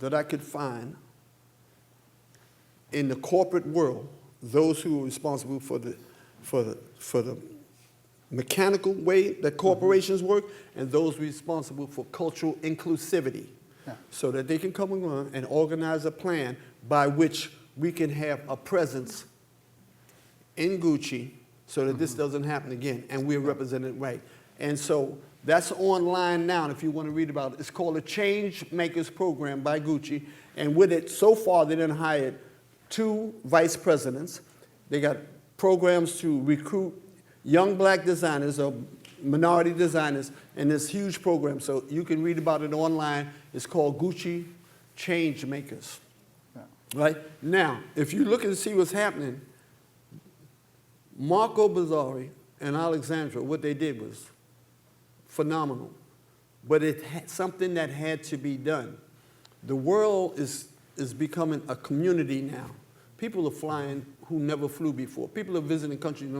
[SPEAKER 2] that I could find in the corporate world, those who were responsible for the mechanical way that corporations work, and those responsible for cultural inclusivity, so that they can come along and organize a plan by which we can have a presence in Gucci so that this doesn't happen again, and we're represented right. And so that's online now, and if you want to read about it. It's called a Change Makers Program by Gucci, and with it, so far, they done hired 2 vice presidents. They got programs to recruit young black designers or minority designers in this huge program. So you can read about it online. It's called Gucci Change Makers. Right? Now, if you look and see what's happening, Marco Bizzarri and Alexandra, what they did was phenomenal. But something that had to be done. The world is becoming a community now. People are flying who never flew before. People are visiting countries.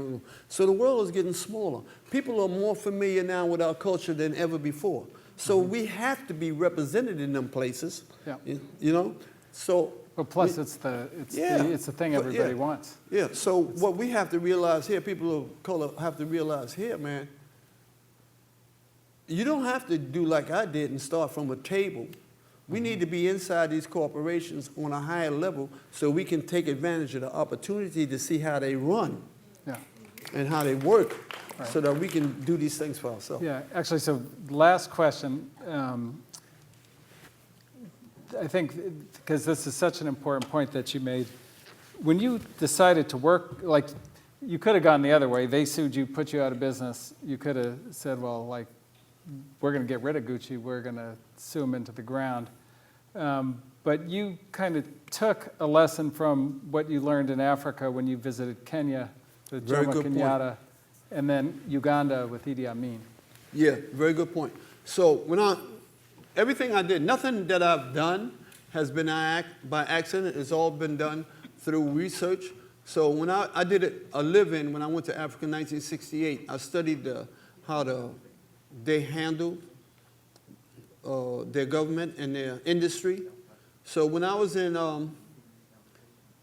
[SPEAKER 2] So the world is getting smaller. People are more familiar now with our culture than ever before. So we have to be represented in them places.
[SPEAKER 1] Yeah.
[SPEAKER 2] You know? So
[SPEAKER 1] Well, plus it's the thing everybody wants.
[SPEAKER 2] Yeah, so what we have to realize here, people of color have to realize here, man, you don't have to do like I did and start from a table. We need to be inside these corporations on a higher level so we can take advantage of the opportunity to see how they run and how they work so that we can do these things for ourselves.
[SPEAKER 1] Yeah, actually, so last question. I think, because this is such an important point that you made, when you decided to work, like, you could have gone the other way. They sued you, put you out of business. You could have said, well, like, we're going to get rid of Gucci. We're going to sue them into the ground. But you kind of took a lesson from what you learned in Africa when you visited Kenya with
[SPEAKER 2] Very
[SPEAKER 1] Jomo
[SPEAKER 2] good
[SPEAKER 1] Kenyatta,
[SPEAKER 2] point.
[SPEAKER 1] and then Uganda with Idi Amin.
[SPEAKER 2] Yeah, very good point. So everything I did, nothing that I've done has been by accident. It's all been done through research. So when I did a live-in when I went to Africa in 1968, I studied how they handled their government and their industry. So when I was in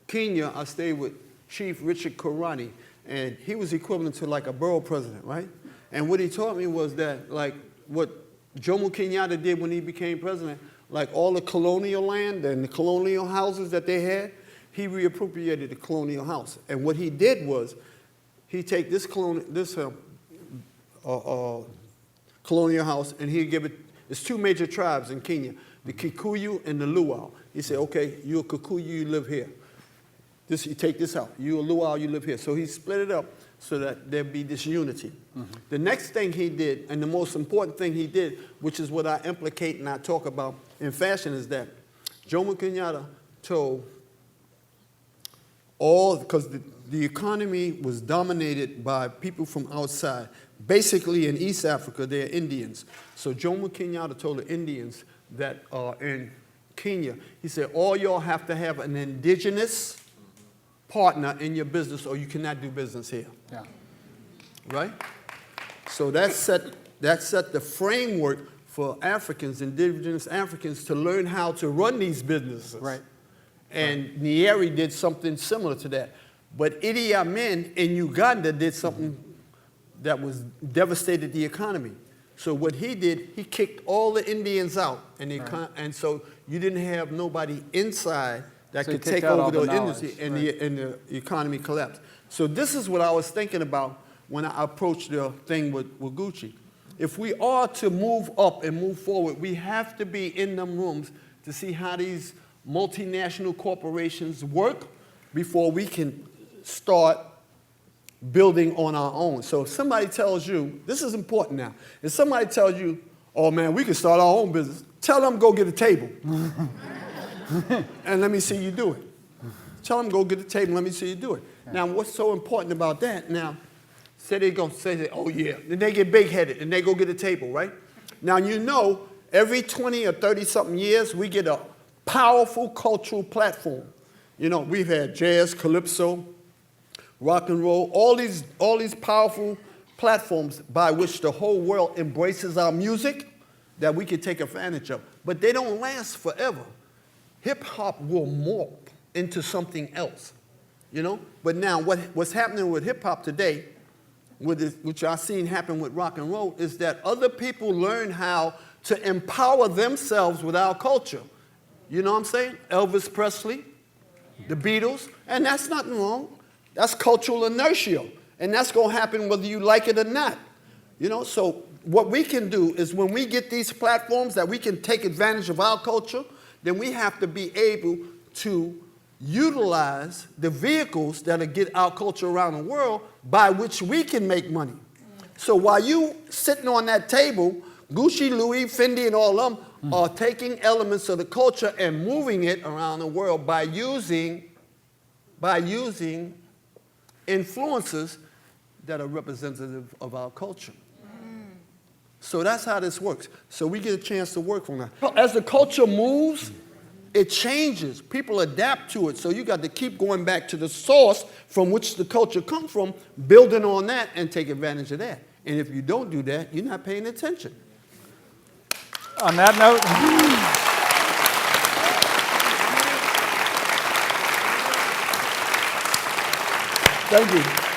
[SPEAKER 2] Kenya, I stayed with Chief Richard Karani, and he was equivalent to like a borough president, right? And what he taught me was that, like, what Jomo Kenyatta did when he became president, like all the colonial land and the colonial houses that they had, he reappropriated the colonial house. And what he did was, he take this colonial house, and he'd give it. There's two major tribes in Kenya, the Kikuyu and the Luo. He said, okay, you're a Kikuyu, you live here. You take this out. You're a Luo, you live here. So he split it up so that there'd be this unity. Mm-hmm. The next thing he did, and the most important thing he did, which is what I implicate and I talk about in fashion, is that Jomo Kenyatta told because the economy was dominated by people from outside. Basically, in East Africa, they're Indians. So Jomo Kenyatta told the Indians that are in Kenya, he said, all y'all have to have an indigenous partner in your business or you cannot do business here. Yeah. Right? So that set the framework for Africans, indigenous Africans, to learn how to run these businesses. Right. And Nyeri did something similar to that. But Idi Amin in Uganda did something that was devastated the economy. So what he did, he kicked all the Indians out, and so you didn't have nobody inside that could take over the industry, and the economy collapsed. So this is what I was thinking about when I approached the thing with Gucci. If we are to move up and move forward, we have to be in them rooms to see how these multinational corporations work before we can start building on our own. So if somebody tells you, this is important now, if somebody tells you, oh man, we can start our own business, tell them go get a table. And let me see you do it. Tell them go get a table, let me see you do it. Yeah. Now what's so important about that, now, say they go say, oh yeah, then they get big-headed and they go get a table, right? Now you know, every 20 or 30 something years, we get a powerful cultural platform. You know, we've had jazz, calypso, rock and roll, all these powerful platforms by which the whole world embraces our music that we can take advantage of. But they don't last forever. Hip-hop will morph into something else, you know? But now what's happening with hip-hop today, which I've seen happen with rock and roll, is that other people learn how to empower themselves with our culture. You know what I'm saying? Elvis Presley, the Beatles, and that's nothing wrong. That's cultural inertia, and that's going to happen whether you like it or not. You know, so what we can do is when we get these platforms that we can take advantage of our culture, then we have to be able to utilize the vehicles that'll get our culture around the world by which we can make money. So while you sitting on that table, Gucci, Louis, Fendi, and all of them are taking elements of the culture and moving it around the world by using influences that are representative of our culture. So that's how this works. So we get a chance to work on that. As the culture moves, it changes. People adapt to it. So you got to keep going back to the source from which the culture comes from, building on that and take advantage of that. And if you don't do that, you're not paying attention.
[SPEAKER 1] On that note,
[SPEAKER 2] Thank you.